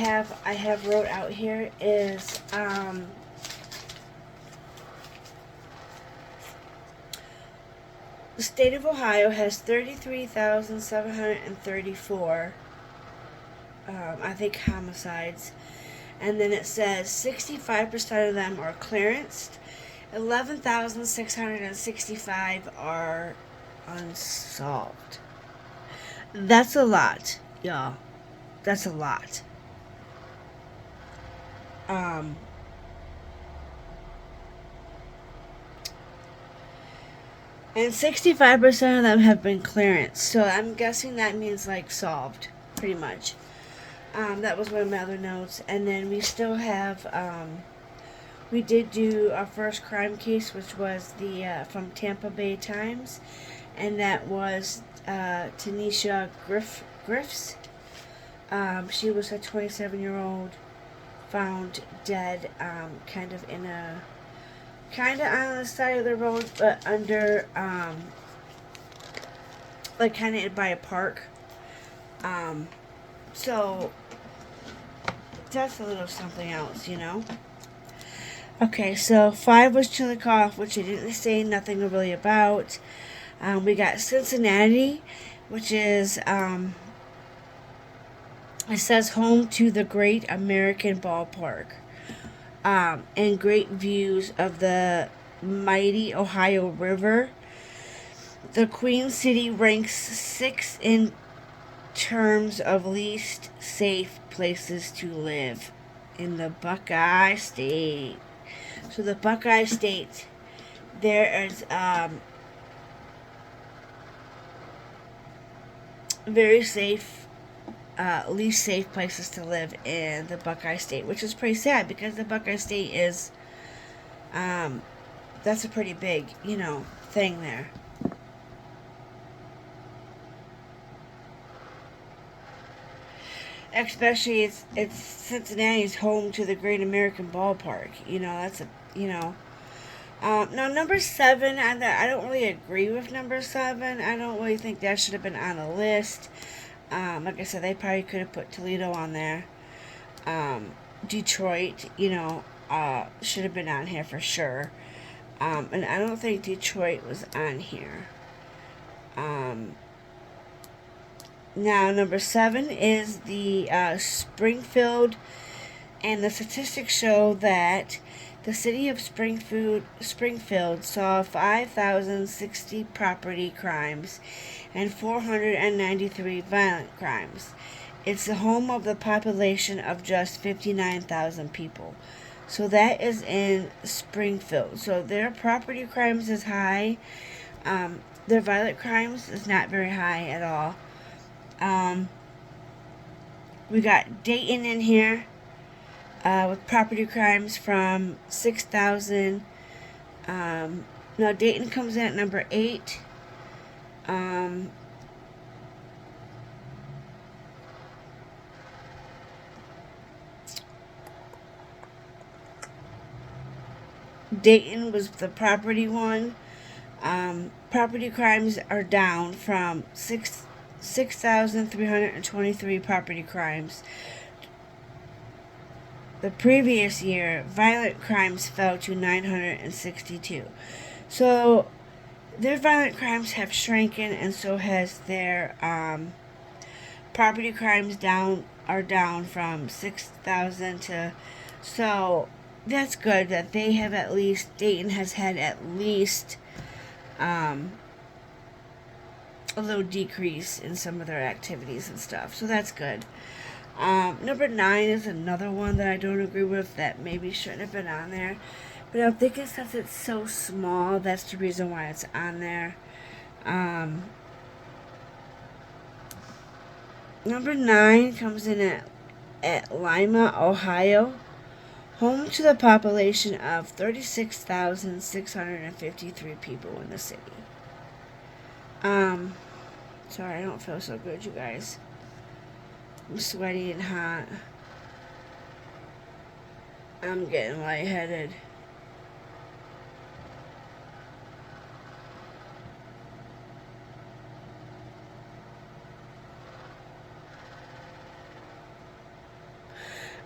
have wrote out here is the state of Ohio has 33,734 I think homicides, and then it says 65% of them are clearanced, 11,665 are unsolved. That's a lot, y'all. That's a lot. And 65% of them have been clearanced. So I'm guessing that means like solved, pretty much. That was one of my other notes. And then we still have, we did do our first crime case, which was the from Tampa Bay Times, and that was Tanisha Griffiths. She was a 27-year-old found dead, kind of on the side of the road, but under, like kind of by a park. So that's a little something else, Okay, so 5 was Chillicothe, which I didn't say nothing really about. We got Cincinnati, which is, it says home to the Great American Ballpark, and great views of the mighty Ohio River. The Queen City ranks 6 in terms of least safe places to live in the Buckeye State. So the Buckeye State, there is very safe, least safe places to live in the Buckeye State, which is pretty sad because the Buckeye State is, that's a pretty big, thing there. Especially it's Cincinnati's home to the Great American Ballpark. That's a, now number 7, I don't really agree with number 7. I don't really think that should have been on the list. Like I said, they probably could have put Toledo on there. Detroit, should have been on here for sure. And I don't think Detroit was on here. Now, number 7 is the Springfield, and the statistics show that the city of Springfield saw 5,060 property crimes and 493 violent crimes. It's the home of the population of just 59,000 people. So that is in Springfield. So their property crimes is high. Their violent crimes is not very high at all. We got Dayton in here with property crimes from 6,000. Now Dayton comes in at number 8. Dayton was the property one. Property crimes are down from 6,323 property crimes. The previous year, violent crimes fell to 962. So their violent crimes have shrunken, and so has their property crimes are down from 6,000 to. So that's good that they have at least, Dayton has had at least a little decrease in some of their activities and stuff. So that's good. Number 9 is another one that I don't agree with, that maybe shouldn't have been on there. But I'm thinking since it's so small, that's the reason why it's on there. Number 9 comes in at Lima, Ohio, home to the population of 36,653 people in the city. Sorry, I don't feel so good, you guys. I'm sweaty and hot. I'm getting lightheaded.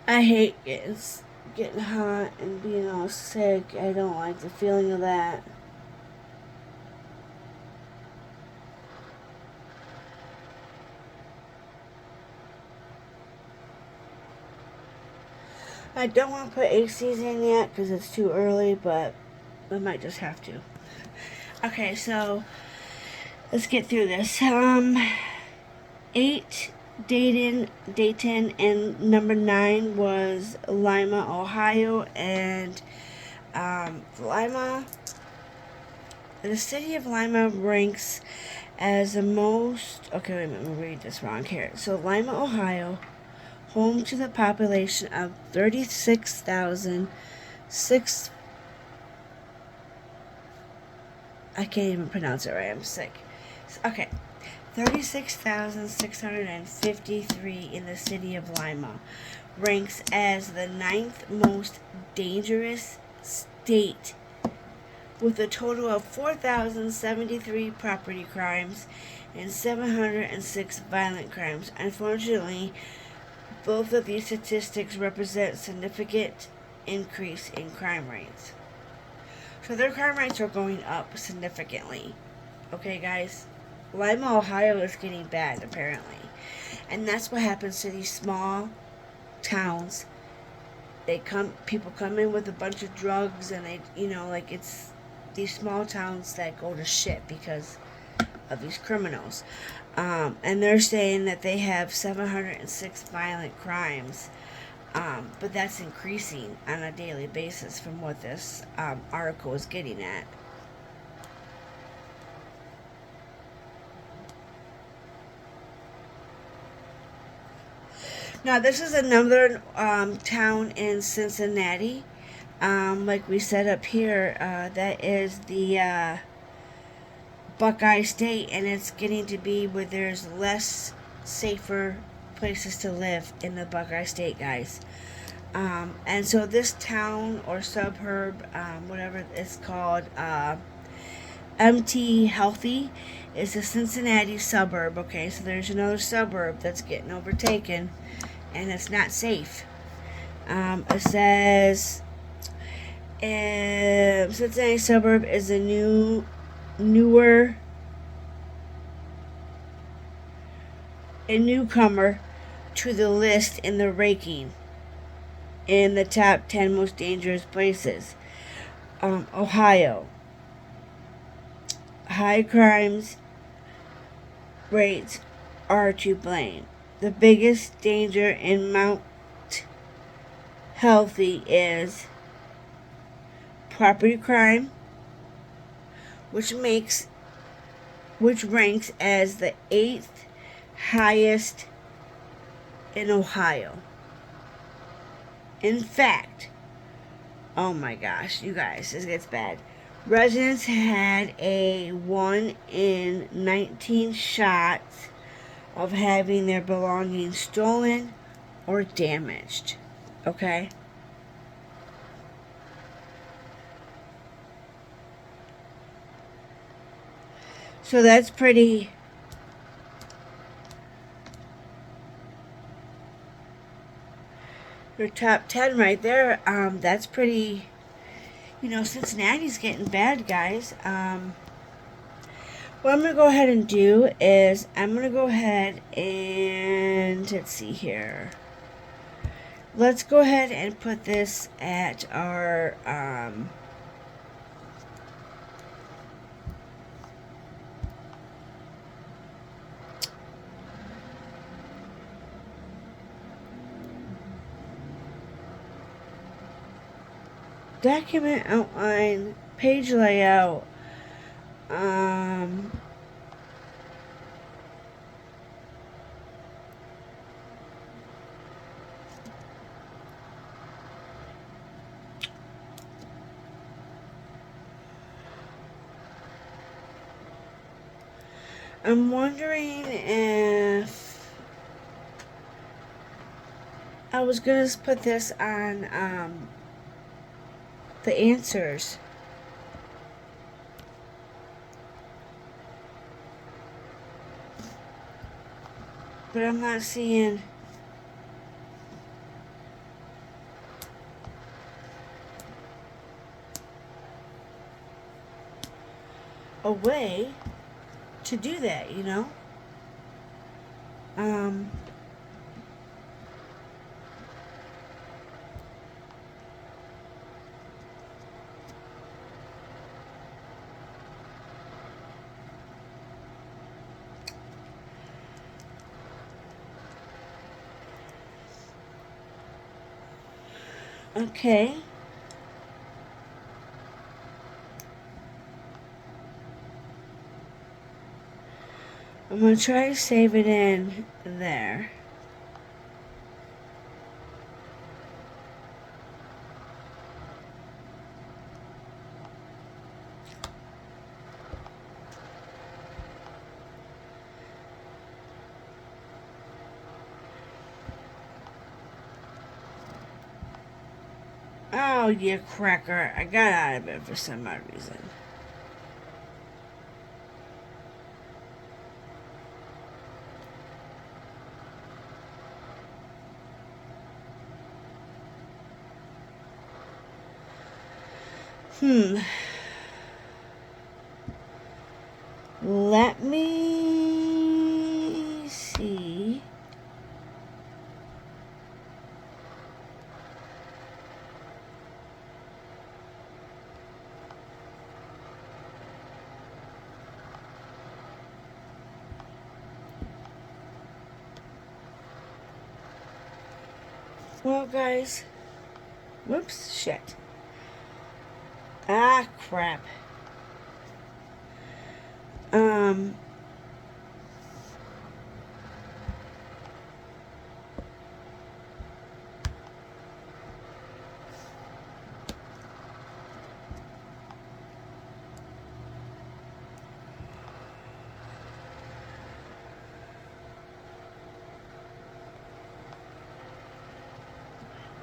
I hate getting hot and being all sick. I don't like the feeling of that. I don't want to put ACs in yet because it's too early, but I might just have to. Okay, so let's get through this. 8, Dayton, and number 9 was Lima, Ohio, and the city of Lima ranks as the most. Okay, wait a minute, I'm gonna read this wrong here. So Lima, Ohio, home to the population of 36,006. I can't even pronounce it right. I'm sick. Okay. 36,653 in the city of Lima, ranks as the 9th most dangerous state, with a total of 4,073 property crimes and 706 violent crimes. Unfortunately, both of these statistics represent significant increase in crime rates. So their crime rates are going up significantly. Okay, guys? Lima, Ohio is getting bad, apparently. And that's what happens to these small towns. People come in with a bunch of drugs, and it's these small towns that go to shit because of these criminals. And they're saying that they have 706 violent crimes. But that's increasing on a daily basis from what this article is getting at. Now, this is another town in Cincinnati. Like we said up here, that is the Buckeye State, and it's getting to be where there's less safer places to live in the Buckeye State, guys. And so this town or suburb, whatever it's called, MT Healthy, is a Cincinnati suburb. Okay, so there's another suburb that's getting overtaken, and it's not safe. It says Cincinnati suburb is a newcomer to the list in the ranking in the top 10 most dangerous places. Ohio. High crimes rates are to blame. The biggest danger in Mount Healthy is property crime, which ranks as the 8th highest in Ohio. In fact, oh my gosh, you guys, this gets bad. Residents had a 1 in 19 shots of having their belongings stolen or damaged. Okay? So that's pretty. Your top 10 right there. That's pretty. Cincinnati's getting bad, guys. What I'm going to go ahead and do is I'm going to go ahead and let's see here. Let's go ahead and put this at our document outline, page layout. I'm wondering if I was gonna put this on the answers. But I'm not seeing a way to do that, Okay. I'm going to try to save it in there. Oh, you cracker. I got out of it for some odd reason. Let me see. Well, guys. Whoops, shit. Ah, crap.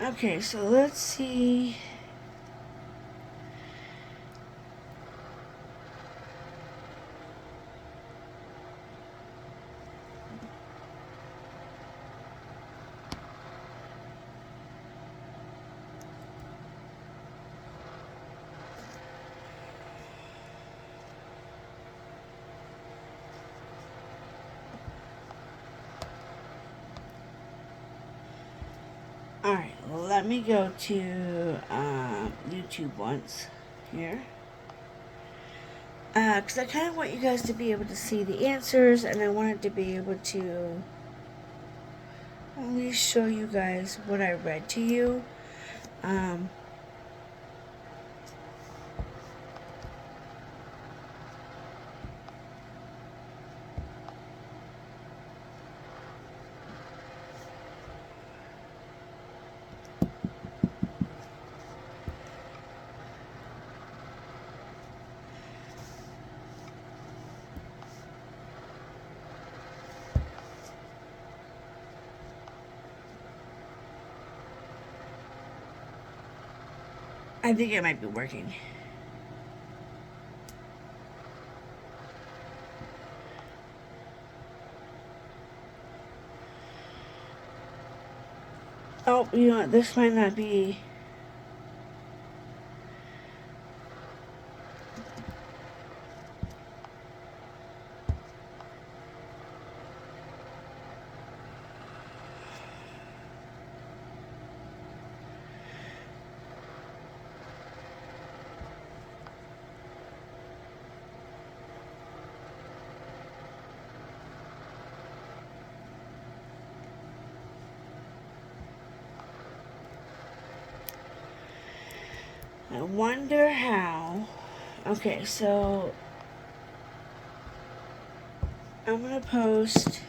Okay, so let's see. Alright, let me go to YouTube once here. Because I kind of want you guys to be able to see the answers, and I wanted to be able to at least show you guys what I read to you. I think it might be working. Oh, you know what? This might not be. I wonder how. Okay, so I'm gonna post.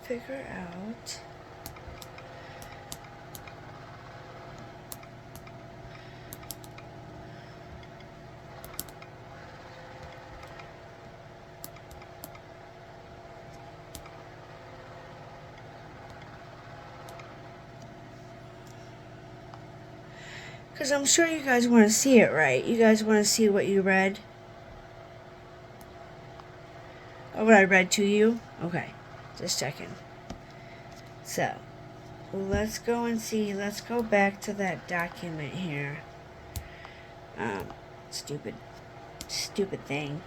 Figure out. Because I'm sure you guys want to see it, right? You guys want to see what you read? Or what I read to you? Okay, just checking. So, let's go and see. Let's go back to that document here. Stupid thing.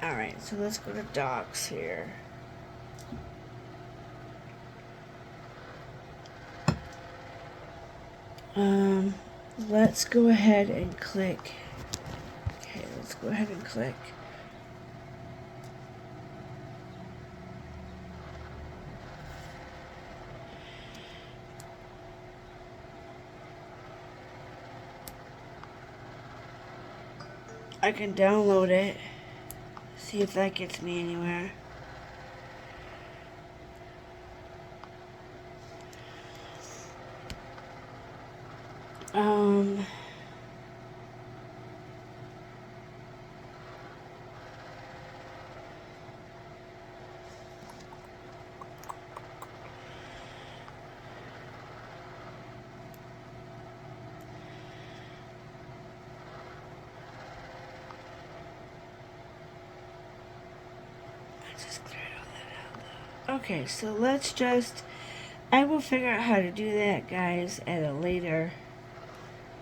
Alright, so let's go to docs here. Let's go ahead and click. Okay, let's go ahead and click. I can download it. See if that gets me anywhere. Okay, so let's just. I will figure out how to do that, guys, at a later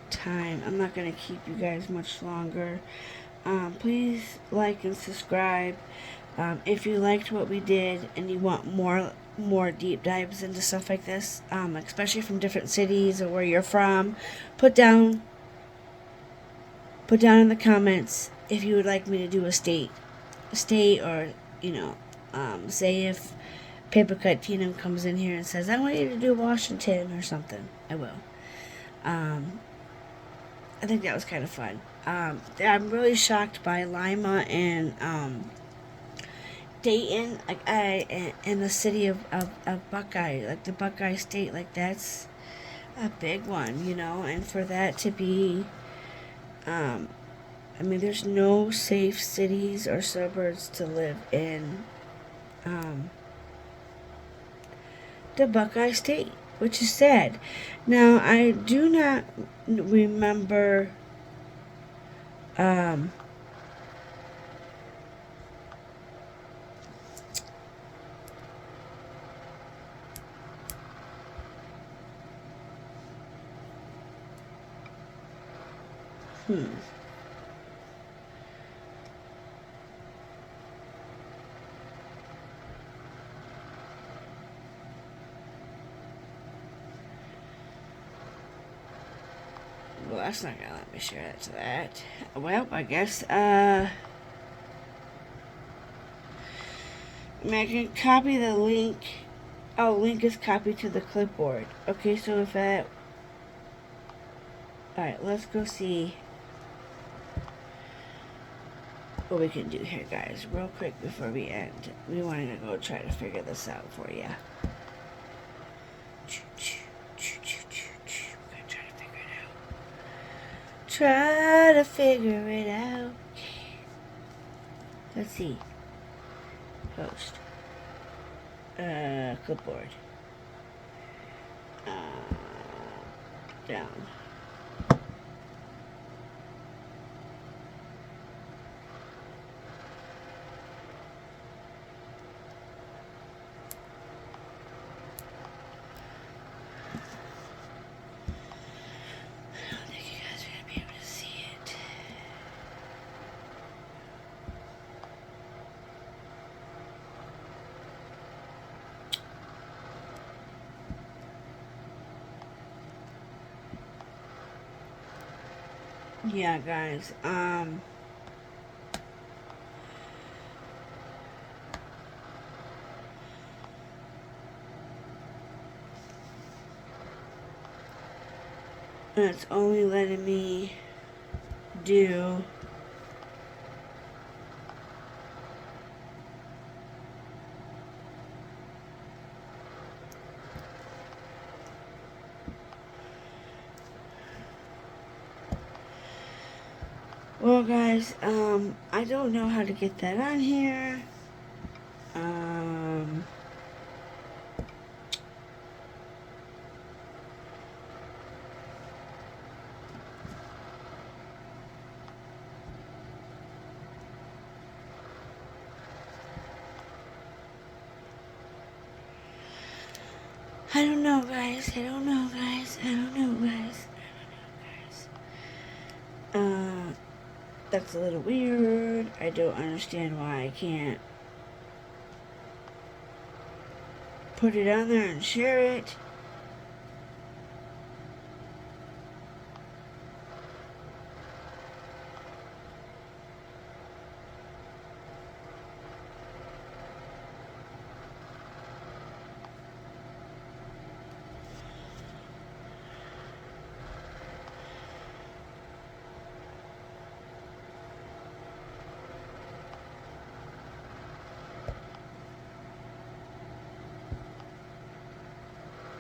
time. I'm not going to keep you guys much longer. Please like and subscribe. If you liked what we did and you want more deep dives into stuff like this, especially from different cities or where you're from, put down in the comments if you would like me to do a state, or say if Paper Cut Teenum comes in here and says, I want you to do Washington or something, I will. I think that was kind of fun. I'm really shocked by Lima and Dayton, and the city of Buckeye, like the Buckeye State, like that's a big one, and for that to be, there's no safe cities or suburbs to live in, the Buckeye State. which is sad. Now, I do not remember um, well, that's not gonna let me share that to that. Well, I guess, I can copy the link. Oh, link is copied to the clipboard. Okay, so if that... Alright, let's go see what we can do here, guys. Real quick before we end. We want to go try to figure this out for you. We're going to try to figure it out. Try to figure it out. Let's see. Post. Clipboard. Down. I don't think you guys are going to be able to see it. Yeah, guys, it's only letting me do well, guys, I don't know how to get that on here. I don't know, guys. I don't know, guys. That's a little weird. I don't understand why I can't put it on there and share it.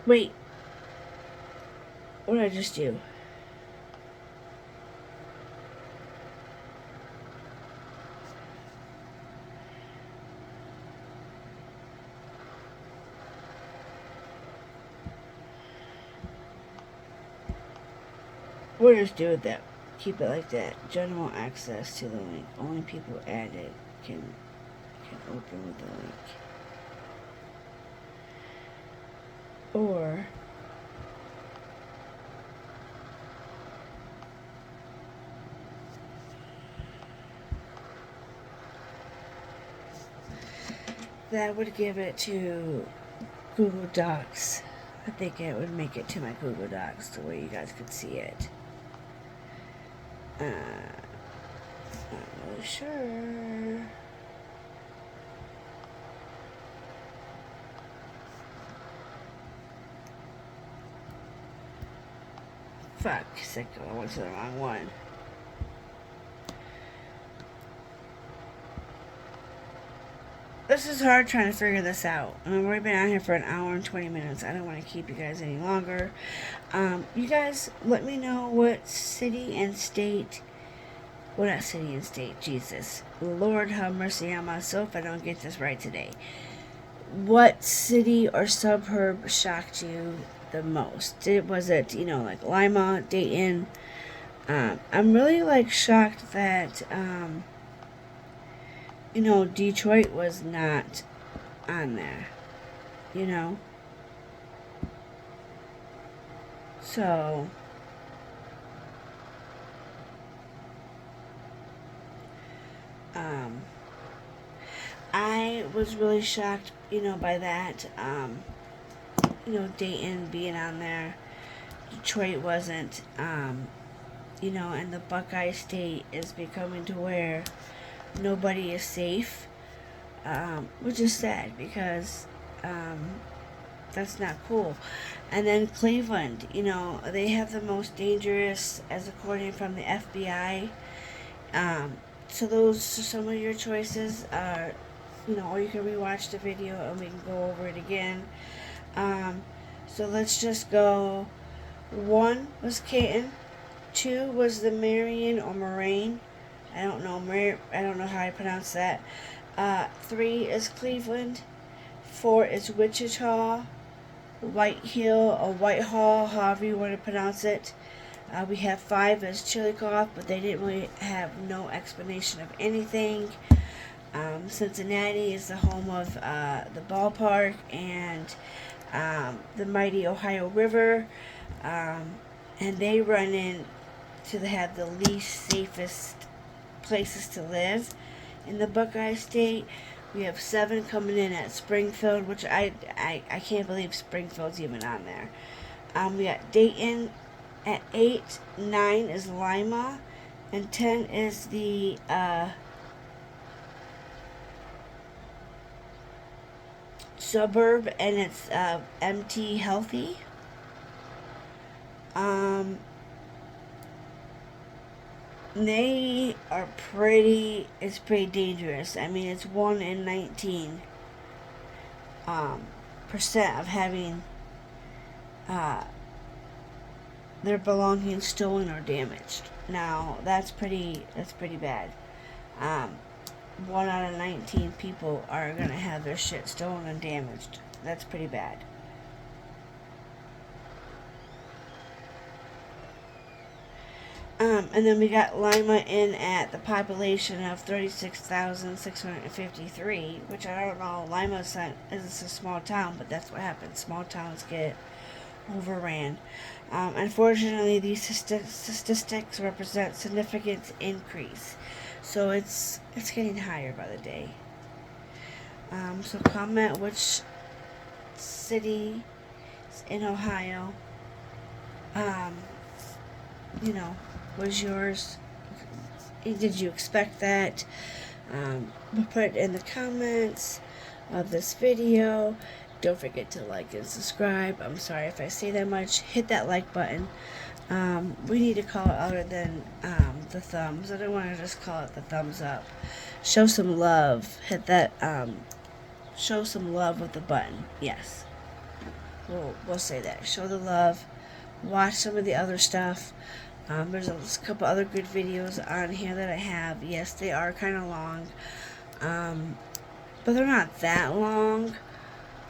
Wait. What did I just do? We'll just do it that. Keep it like that. General access to the link. Only people added can open with the link. Or that would give it to Google Docs. I think it would make it to my Google Docs to where you guys could see it. Not really sure. Fuck, sicko, I went to the wrong one. This is hard trying to figure this out. We've already been out here for an hour and 20 minutes. I don't want to keep you guys any longer. You guys, let me know what city and state... Well, not city and state, Jesus. Lord have mercy on my soul if I don't get this right today. What city or suburb shocked you the most? Was it, you know, like Lima, Dayton? I'm really like shocked that, you know, Detroit was not on there, you know? So, um, I was really shocked, you know, by that. You know, Dayton being on there, Detroit wasn't. You know, and the Buckeye State is becoming to where nobody is safe, which is sad because that's not cool. And then Cleveland, you know, they have the most dangerous, as according from the FBI. Um, so those are some of your choices. You know, or you can rewatch the video and we can go over it again. Um, so let's just go. 1 was Canton. 2 was the Marion or Moraine. I don't know. I don't know how I pronounce that. 3 is Cleveland. 4 is Wichita. White Hill or Whitehall, however you want to pronounce it. We have 5 as Chillicothe, but they didn't really have no explanation of anything. Cincinnati is the home of the ballpark and the mighty Ohio River, and they run in to have the least safest places to live in the Buckeye State. We have 7 coming in at Springfield, which I can't believe Springfield's even on there. We got Dayton at 8. 9 is Lima, and 10 is the suburb, and it's MT Healthy. They are it's pretty dangerous. I mean, it's 1 in 19 percent of having their belongings stolen or damaged. Now that's pretty bad. 1 out of 19 people are gonna have their shit stolen and damaged. That's pretty bad. And then we got Lima in at the population of 36,653, which I don't know. Lima is a small town, but that's what happens. Small towns get overran. Unfortunately, these statistics represent significant increase, so it's getting higher by the day. So comment which city in Ohio, you know, was yours. Did you expect that? Put it in the comments of this video. Don't forget to like and subscribe. I'm sorry if I say that much. Hit that like button. We need to call it other than the thumbs. I don't want to just call it the thumbs up. Show some love. Hit that. Show some love with the button. Yes. We'll say that. Show the love. Watch some of the other stuff. There's a couple other good videos on here that I have. Yes, they are kind of long, but they're not that long.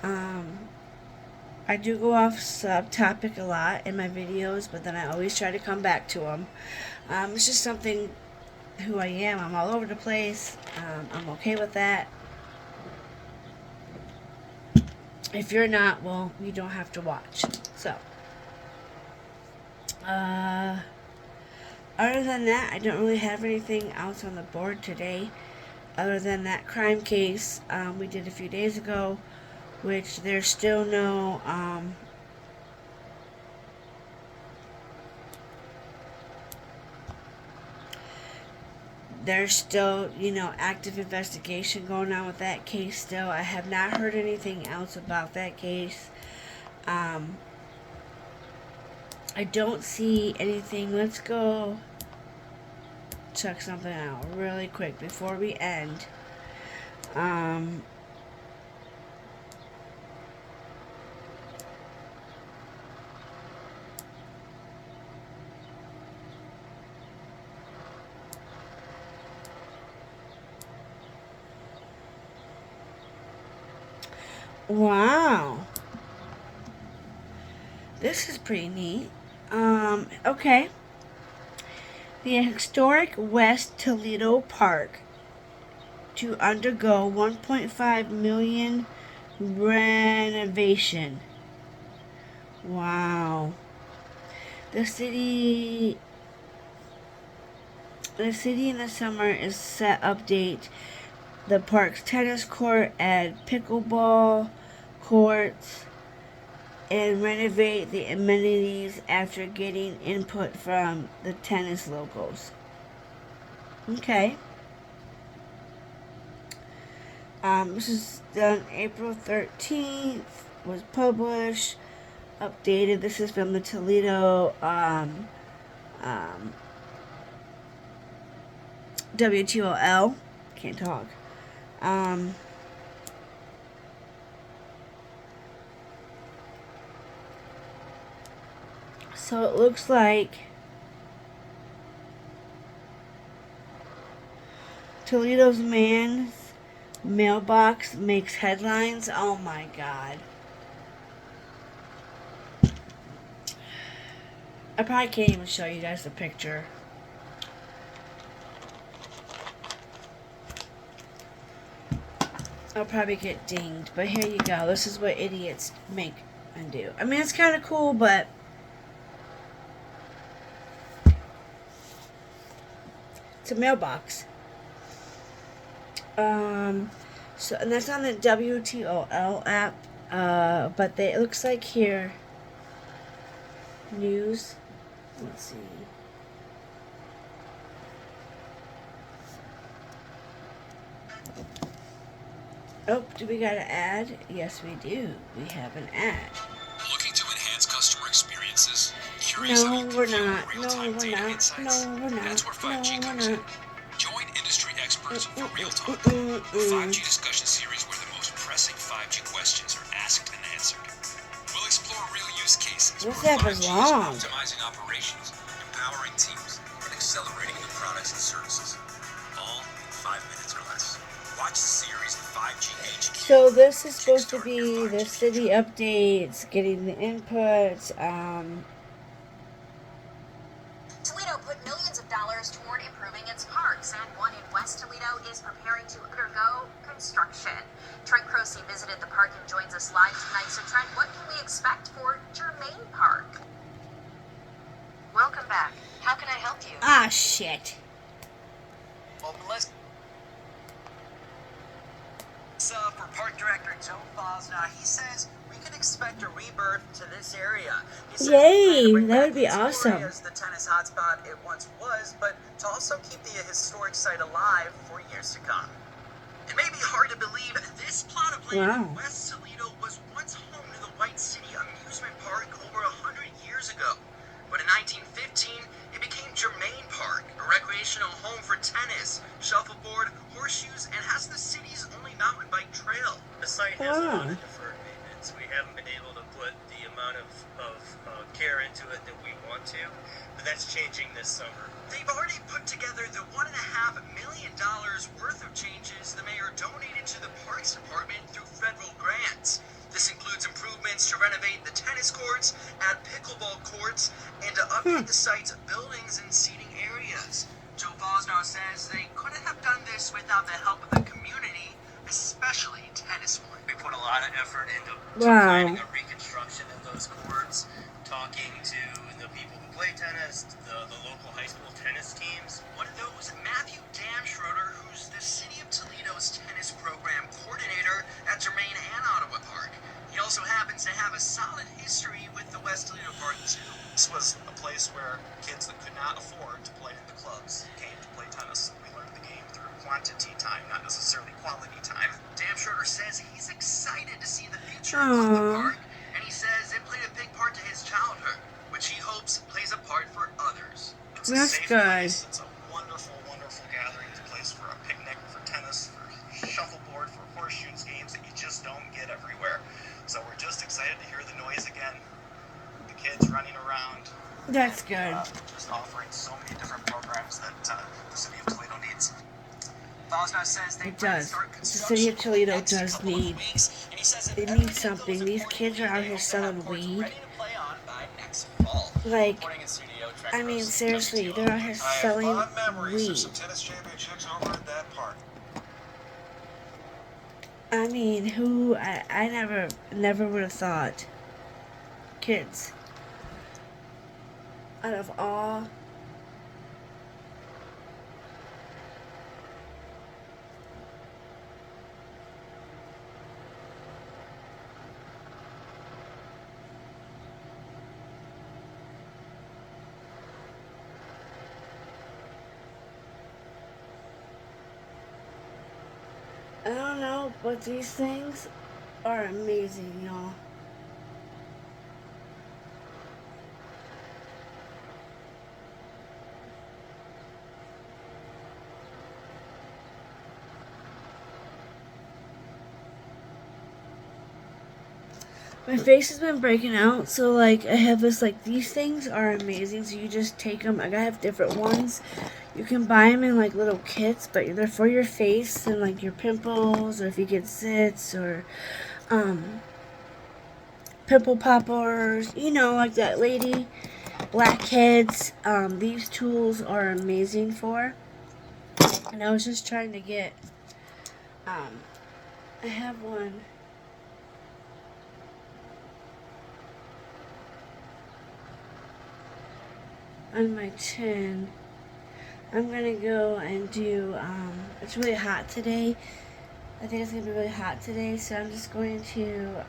I do go off subtopic a lot in my videos, but then I always try to come back to them. It's just something who I am. I'm all over the place. I'm okay with that. If you're not, well, you don't have to watch. So, other than that, I don't really have anything else on the board today. Other than that crime case we did a few days ago, which there's still no there's still, you know, active investigation going on with that case still. I have not heard anything else about that case. I don't see anything. Let's go check something out really quick before we end. Wow. This is pretty neat. Okay. The historic West Toledo Park to undergo 1.5 million renovation. Wow. The city in the summer is set update the park's tennis court, add pickleball courts, and renovate the amenities after getting input from the tennis locals. Okay. This is done April 13th, was published, updated. This is from the Toledo WTOL. Can't talk. So it looks like Toledo's man's mailbox makes headlines. Oh my god. I probably can't even show you guys the picture. I'll probably get dinged, but here you go. This is what idiots make and do. I mean, it's kind of cool, but it's a mailbox. So, and that's on the WTOL app. But it looks like here, news. Let's see. Oh, do we got an ad? Yes, we do. We have an ad. Looking to enhance customer experiences? No, we're not. No, we're not. No, we're not. That's where 5G No, comes we're in. not. Join industry experts for Real Talk, a 5G discussion series where the most pressing 5G questions are asked and answered. We'll explore real use cases This where app 5G is is long. optimizing operations, empowering teams, and accelerating new products and services. All in 5 minutes or less. Watch the series 5G HQ. So this is supposed to be the city updates, getting the inputs. Toledo put millions of dollars toward improving its parks, and one in West Toledo is preparing to undergo construction. Trent Croce visited the park and joins us live tonight. So Trent, what can we expect for Germain Park? Welcome back. How can I help you? Ah, shit. Well, Melissa, for Park Director Joe Fosna, he says we can expect a rebirth to this area. He says Yay, we plan to bring that back would be its glory awesome. as the tennis hotspot it once was, but to also keep the historic site alive for years to come. It may be hard to believe this plot of land Wow. in West Toledo was once home to the White City Amusement Park over 100 years ago. But in 1915, it became Germain Park, a recreational home for tennis, shuffleboard, horseshoes, and has the city's only mountain bike trail. The site has a lot Wow. of deferred maintenance. We haven't been able to put the amount of care into it that we want to, but that's changing this summer. They've already put together the $1.5 million worth of changes the mayor donated to the Parks Department through federal grants. This includes improvements to renovate the tennis courts, add pickleball courts, and to update the site's buildings and seating areas. Joe Fosno says they couldn't have done this without the help of the community, especially tennis ones. We put a lot of effort into Wow. planning a reconstruction of those courts, talking to the people who play tennis, the local high school tennis teams. One of those, Matthew Damschroeder, who's the City of Toledo's tennis program coordinator at Germain and Ottawa Park. He also happens to have a solid history with the West Toledo Park, too. This was a place where kids that could not afford to play in the clubs came to play tennis. We learned the game through quantity time, not necessarily quality time. Damschroeder says he's excited to see the future of the Aww. park, and he says it played a big part to his childhood, which he hopes plays a part for others. It's a That's safe good. place. It's a wonderful, wonderful gathering place for a picnic, for tennis, for shuffleboard, for horseshoes games that you just don't get everywhere. So we're just excited to hear the noise again. The kids running around. That's good. Just offering so many different programs that the city of Toledo needs. Fosno says they It plan to does. start The city of construction Toledo in the next does couple of need- weeks, and he says if they need everything something. goes These according kids to are out plan, here they'll selling have courts weed. ready to play on by Like, Reporting in studio, Trent I mean, Gross, seriously, WTOL. they're out here I have selling fond memories of weed. some tennis championships over at that park. I mean, I never would have thought. Kids. Out of all. I don't know, but these things are amazing, y'all. My face has been breaking out, so like I have this like these things are amazing. So you just take them. Like I have different ones. You can buy them in like little kits, but they're for your face and like your pimples, or if you get zits or pimple poppers. You know, like that lady, blackheads. These tools are amazing for. And I was just trying to get. I have one. On my chin. I'm gonna go and do, it's really hot today. I think it's gonna be really hot today, so I'm just going to,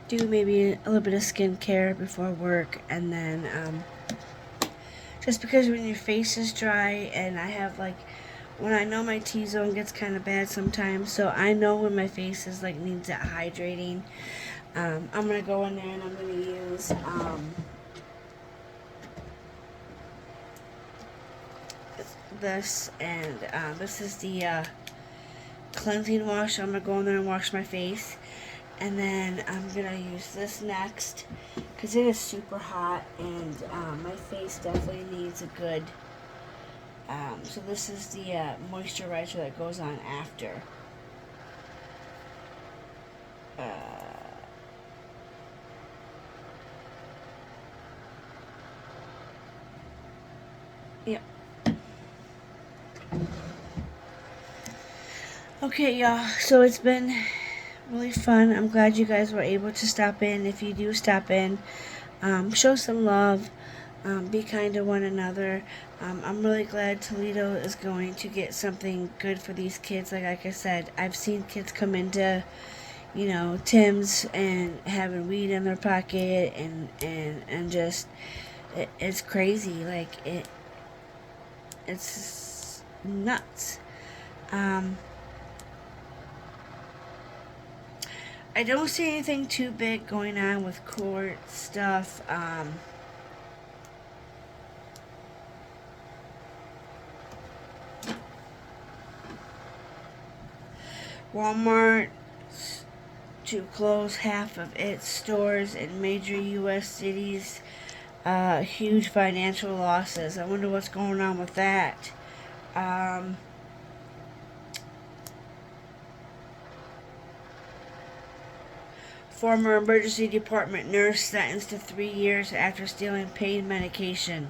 do maybe a little bit of skincare before work, and then, just because when your face is dry, and I have, like, when I know my T-zone gets kind of bad sometimes, so I know when my face is, like, needs that hydrating. I'm gonna go in there and I'm gonna use, this, and this is the cleansing wash. I'm gonna go in there and wash my face, and then I'm gonna use this next because it is super hot, and my face definitely needs a good. So this is the moisturizer that goes on after. Yep. Okay, y'all. So it's been really fun. I'm glad you guys were able to stop in. If you do stop in, show some love. Be kind to one another. I'm really glad Toledo is going to get something good for these kids. Like I said, I've seen kids come into, Tim's and having weed in their pocket, and just it's crazy. Like it's nuts. I don't see anything too big going on with court stuff. Walmart to close half of its stores in major U.S. cities. Huge financial losses. I wonder what's going on with that. Former emergency department nurse sentenced to 3 years after stealing pain medication.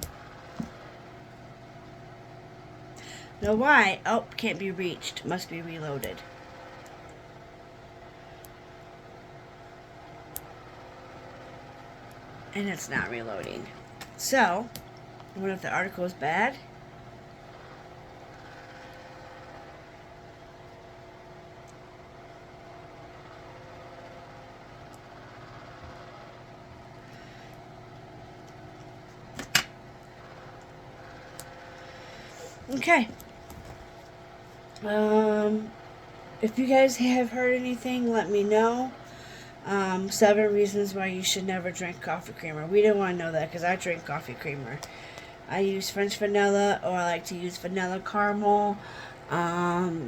Know why? Oh, can't be reached. Must be reloaded. And it's not reloading. So, I wonder if the article is bad. Okay. If you guys have heard anything, let me know. 7 reasons why you should never drink coffee creamer. We don't want to know that because I drink coffee creamer. I use French vanilla, or I like to use vanilla caramel. There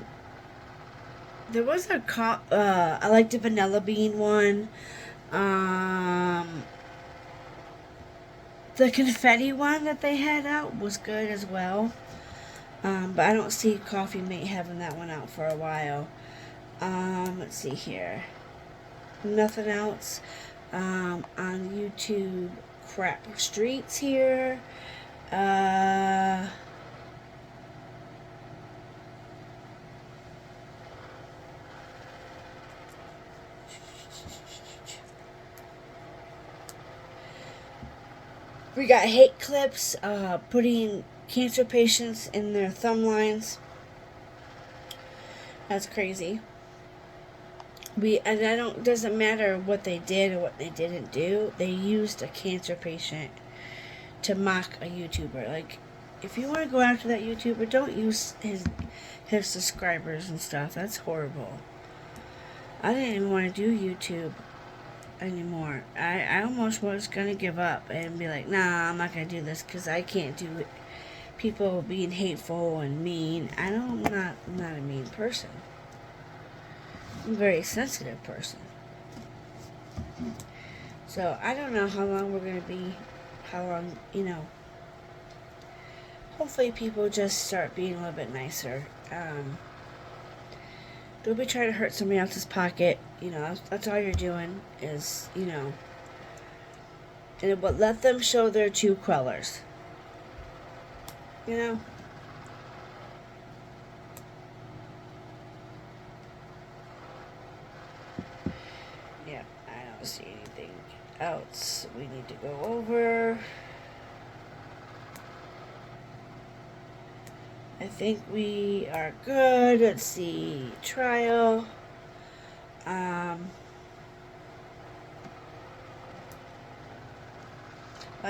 was I like the vanilla bean one. The confetti one that they had out was good as well. But I don't see Coffee Mate having that one out for a while. Let's see here. Nothing else. on YouTube Crap Streets here. We got hate clips, putting cancer patients in their thumb lines. That's crazy. Doesn't matter what they did or what they didn't do. They used a cancer patient to mock a YouTuber. Like, if you want to go after that YouTuber, don't use his subscribers and stuff. That's horrible. I didn't even want to do YouTube anymore. I almost was gonna give up and be like, nah, I'm not gonna do this because I can't do it. People being hateful and mean. I'm not a mean person. I'm a very sensitive person. So I don't know how long we're gonna be. How long, hopefully people just start being a little bit nicer. Don't be trying to hurt somebody else's pocket. That's all you're doing is, but let them show their true colors. Yeah, I don't see anything else we need to go over. I think we are good. Let's see. Trial.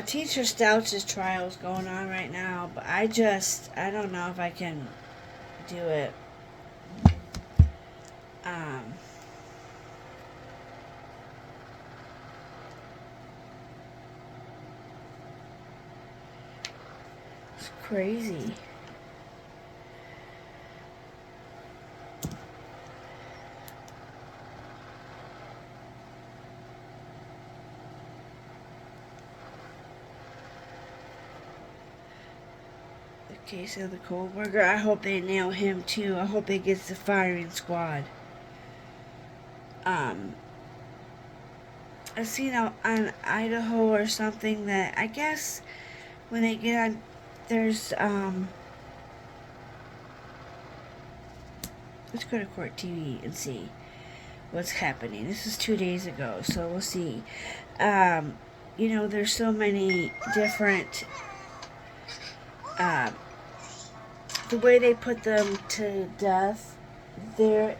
Teacher Stouch's trial is going on right now, but I don't know if I can do it. It's crazy. Case of the Kohlberger. I hope they nail him too. I hope they get the firing squad. I seen on Idaho or something that I guess when they get on, there's let's go to Court TV and see what's happening. This is 2 days ago, so we'll see. There's so many different the way they put them to death, they're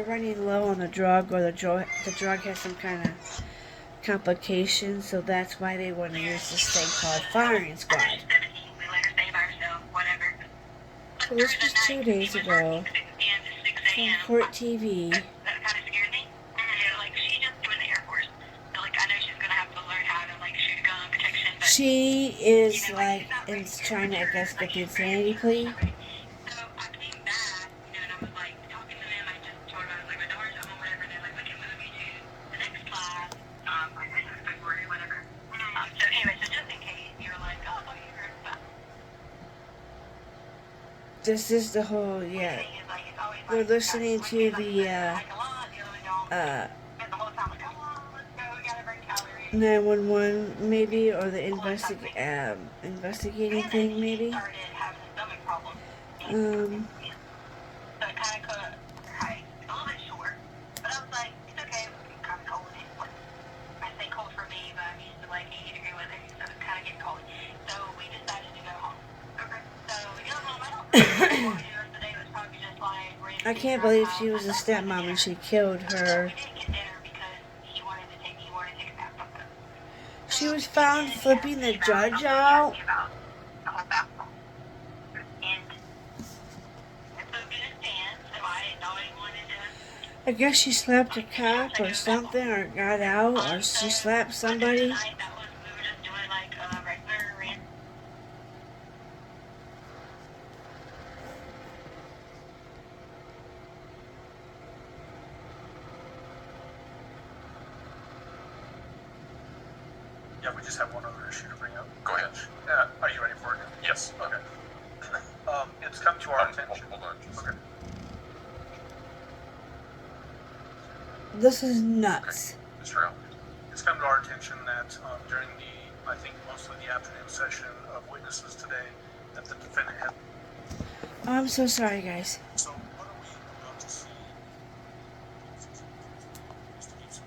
running low on the drug, or the drug has some kind of complication, so that's why they want to use this thing called firing squad. So this was 2 days ago from Court TV. She is trying to, I guess, get the insanity plea. This is the whole, we're listening to the 911 maybe, or the investigating thing maybe. I can't believe she was a stepmom and she killed her. She was found flipping the judge out. I guess she slapped a cop or something, or got out, or she slapped somebody. Yeah, we just have one other issue to bring up. Go ahead. Are you ready for it? Yes. Okay. It's come to our attention. Hold on. Just Okay. This is nuts. Mr. Al, It's come to our attention that during the, I think mostly the afternoon session of witnesses today, that the defendant had. Oh, I'm so sorry, guys. So what are we about to see? Just to give some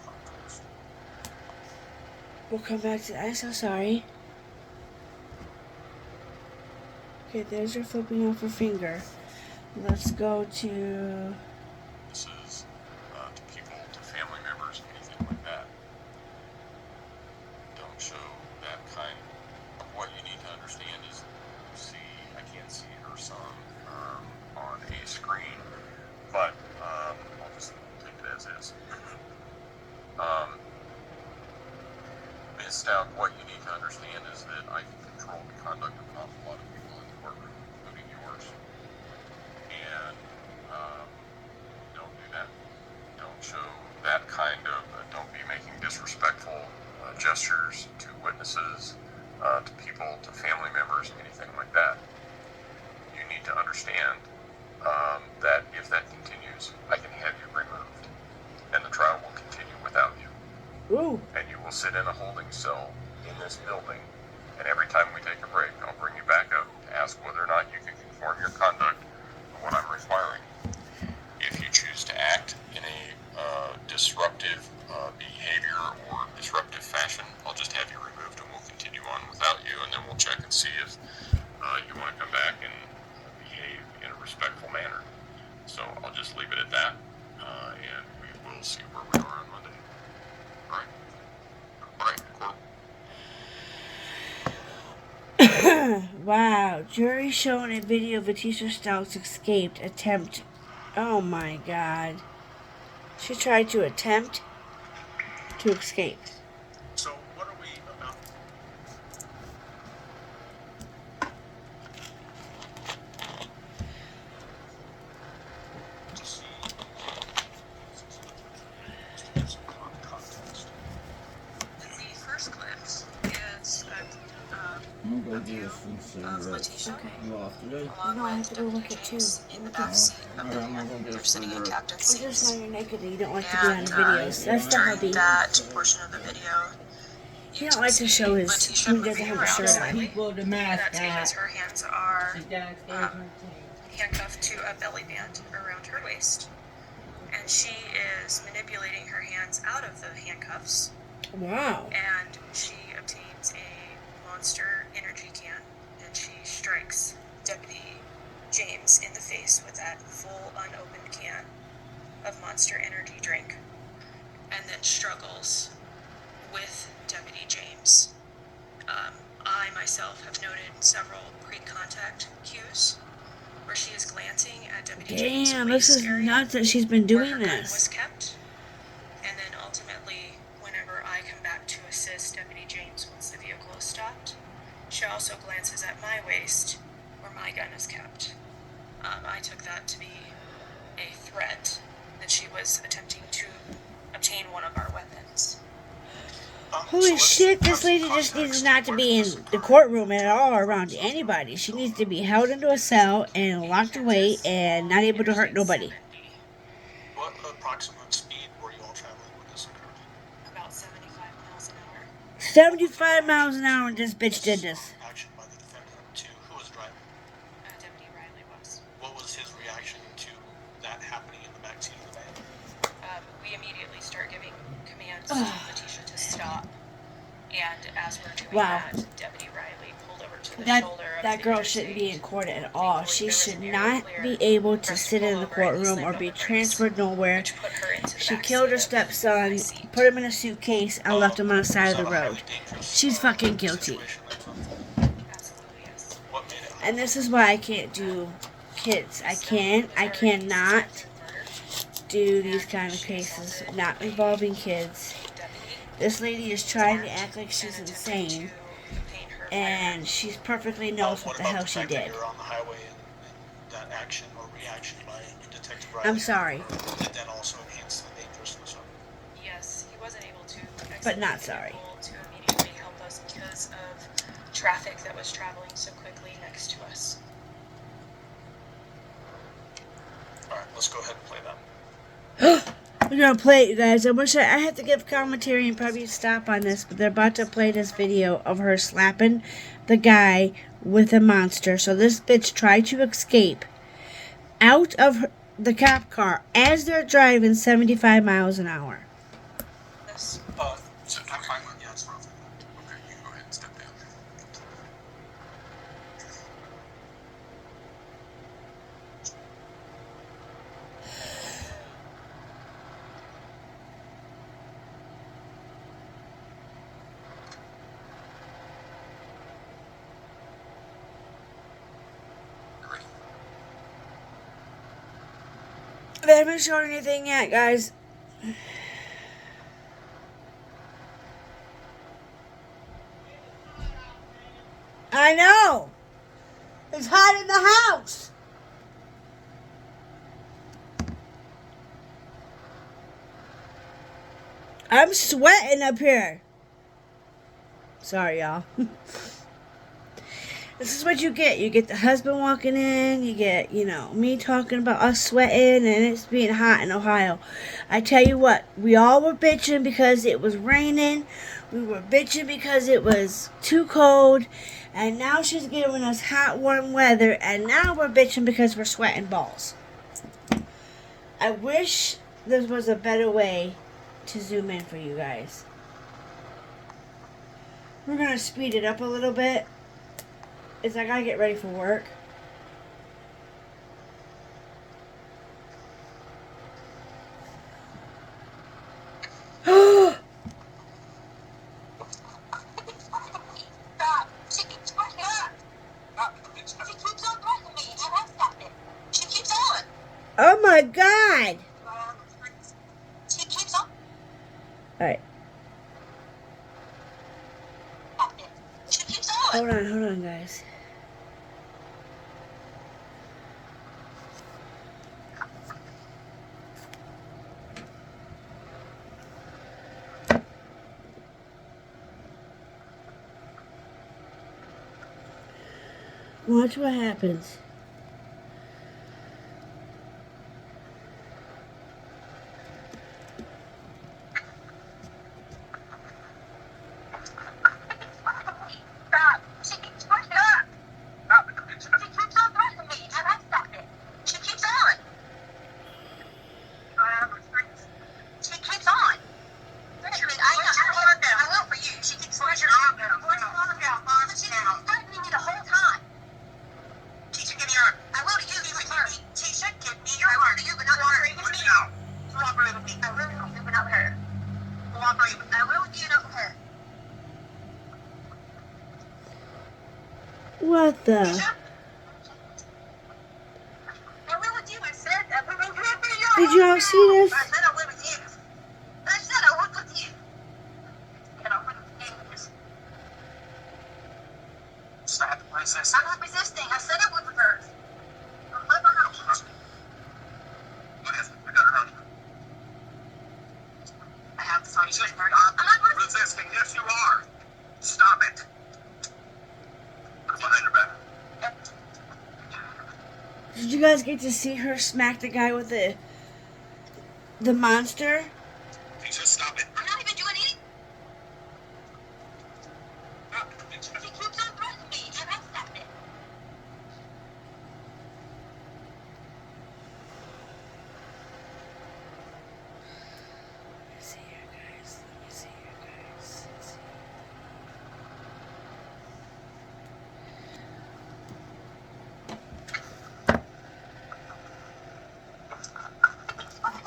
context. We'll come back to that. I'm so sorry. Okay, there's her flipping off her finger. Let's go to... This is to people, to family members, anything like that. Don't show that kind. What you need to understand is, I can't see her son on a screen, but I'll just take it as is. Missed out. What you need to understand is that I can control the conduct of an awful lot of people in the courtroom, including yours. And don't do that. Don't show that kind of, don't be making disrespectful gestures to witnesses, to people, to family members, anything like that. You need to understand that if that continues, I can have you removed, and the trial will continue without you. Ooh. And you will sit in a holding cell in this building, and every time we take a break, I'll bring you back up to ask whether or not you can conform your conduct to what I'm requiring. If you choose to act in a disruptive behavior or disruptive fashion, I'll just have you removed and we'll continue on without you, and then we'll check and see if you want to come back and behave in a respectful manner. So I'll just leave it at that, and we will see where we are on Monday. All right, cool. Wow. Jury showing a video of Letitia Stouts escaped attempt. Oh my god. She tried to attempt to escape. So what are we about to see? Just to give some context. The first clip is I'm gonna go do this and see of what Letitia, you off today. along No, I have with to go look Deputy at James two. in the backseat of the Alright, I'm van. gonna go They're get sitting some in work. captain I just know seats. you're naked and you don't like to be on And the videos. That's the during hobby. that portion of the video, He don't like to show his Letitia when he doesn't moving have a around shirt on. slightly. People the And mask that's because her hands are out. handcuffed to a belly band around her waist. And she is manipulating her hands out of the handcuffs. Wow. And she obtains a Monster energy can and she strikes Deputy James in the face with that full unopened can of Monster energy drink. And then struggles with Deputy James. I myself have noted several pre-contact cues where she is glancing at Deputy James' Damn, this waist is area nuts that she's been where doing her gun was this. kept. And then ultimately, whenever I come back to assist Deputy James once the vehicle is stopped, she also glances at my waist where my gun is kept. I took that to be a threat that she was attempting to obtain one of our weapons. Holy shit, this lady just needs not to be in the courtroom at all around anybody. She needs to be held into a cell and locked away and not able to hurt nobody. What approximate speed were you all traveling when this occurred? About 75 miles an hour. 75 miles an hour and this bitch did this. Action by the defendant to who was driving? Deputy Riley was. What was his reaction to that happening in the backseat of the van? We immediately start giving commands to Letitia to stop. And as we're doing Wow. that, Deputy Riley pulled over to the That shoulder of that the girl interstate. shouldn't be in court at all. She should not be able to sit in the courtroom or be transferred nowhere. Which put her into the She back killed her seat of my stepson, seat. put him in a suitcase, and left him on the side of the It's not a road. highly dangerous, She's fucking guilty. situation that- Absolutely, yes. What made it? And this is why I can't do kids. I cannot do these kind of cases not involving kids. This lady is trying to act like she's insane, and she perfectly knows what the about hell the she fact that did. you're on the highway and that action or reaction by Detective I'm Riley, sorry, did that also enhance the dangerousness of it? Yes, he wasn't able to but not exit the sorry. vehicle to immediately help us because of traffic that was traveling so quickly next to us. All right, let's go ahead and play that. We're gonna play it, you guys. I wish I have to give commentary and probably stop on this, but they're about to play this video of her slapping the guy with a monster. So this bitch tried to escape out of the cop car as they're driving 75 miles an hour. So I'm fine with yeah, it's roughly. Okay, you can go ahead and step down. You ready? They haven't shown anything yet, guys. I know. It's hot in the house. I'm sweating up here. Sorry, y'all. This is what you get. You get the husband walking in. You get, me talking about us sweating and it's being hot in Ohio. I tell you what, we all were bitching because it was raining. We were bitching because it was too cold. And now she's giving us hot, warm weather. And now we're bitching because we're sweating balls. I wish there was a better way to zoom in for you guys. We're going to speed it up a little bit. It's I gotta get ready for work. Oh my God! Alright. Hold on, guys. Watch what happens. What the? Did you all see this? Stop, princess. I'm not resisting. I said I would reverse. What is it? I got her on. I have the sorry bird on. I'm not resisting. Yes, you are. Stop it. Put it behind your back. Did you guys get to see her smack the guy with the monster? Hey, just stop it. I'm not even doing anything. She keeps on threatening me, and I stopped it. Let me see here, guys.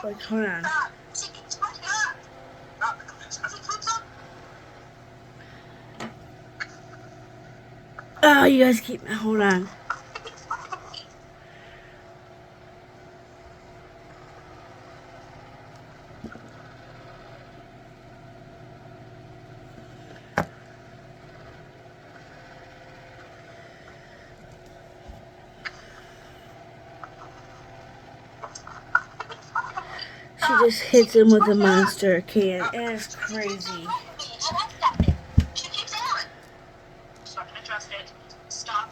Like, hold on. She keeps pushing up. She keeps on. Oh, you guys keep. Hold on. She just hits him with a monster can. And it's crazy. She keeps on. Stop and trust it. Stop.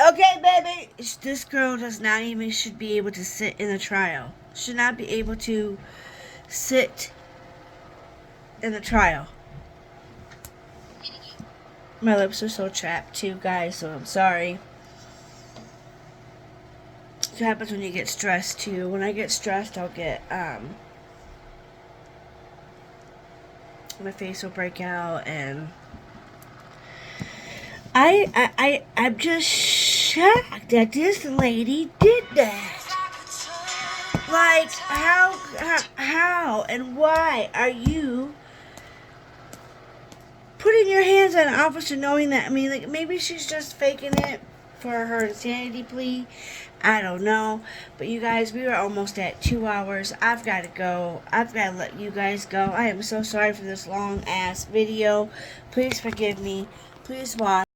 Okay, baby. This girl does not even should be able to sit in a trial. should not be able to sit in the trial. My lips are so chapped too, guys, so I'm sorry. It happens when you get stressed too. When I get stressed, I'll get my face will break out, and I'm just shocked that this lady did that. Like, how and why are you putting your hands on an officer knowing that? I mean, like, maybe she's just faking it for her insanity plea. I don't know. But you guys, we are almost at 2 hours. I've got to go. I've got to let you guys go. I am so sorry for this long ass video. Please forgive me. Please watch.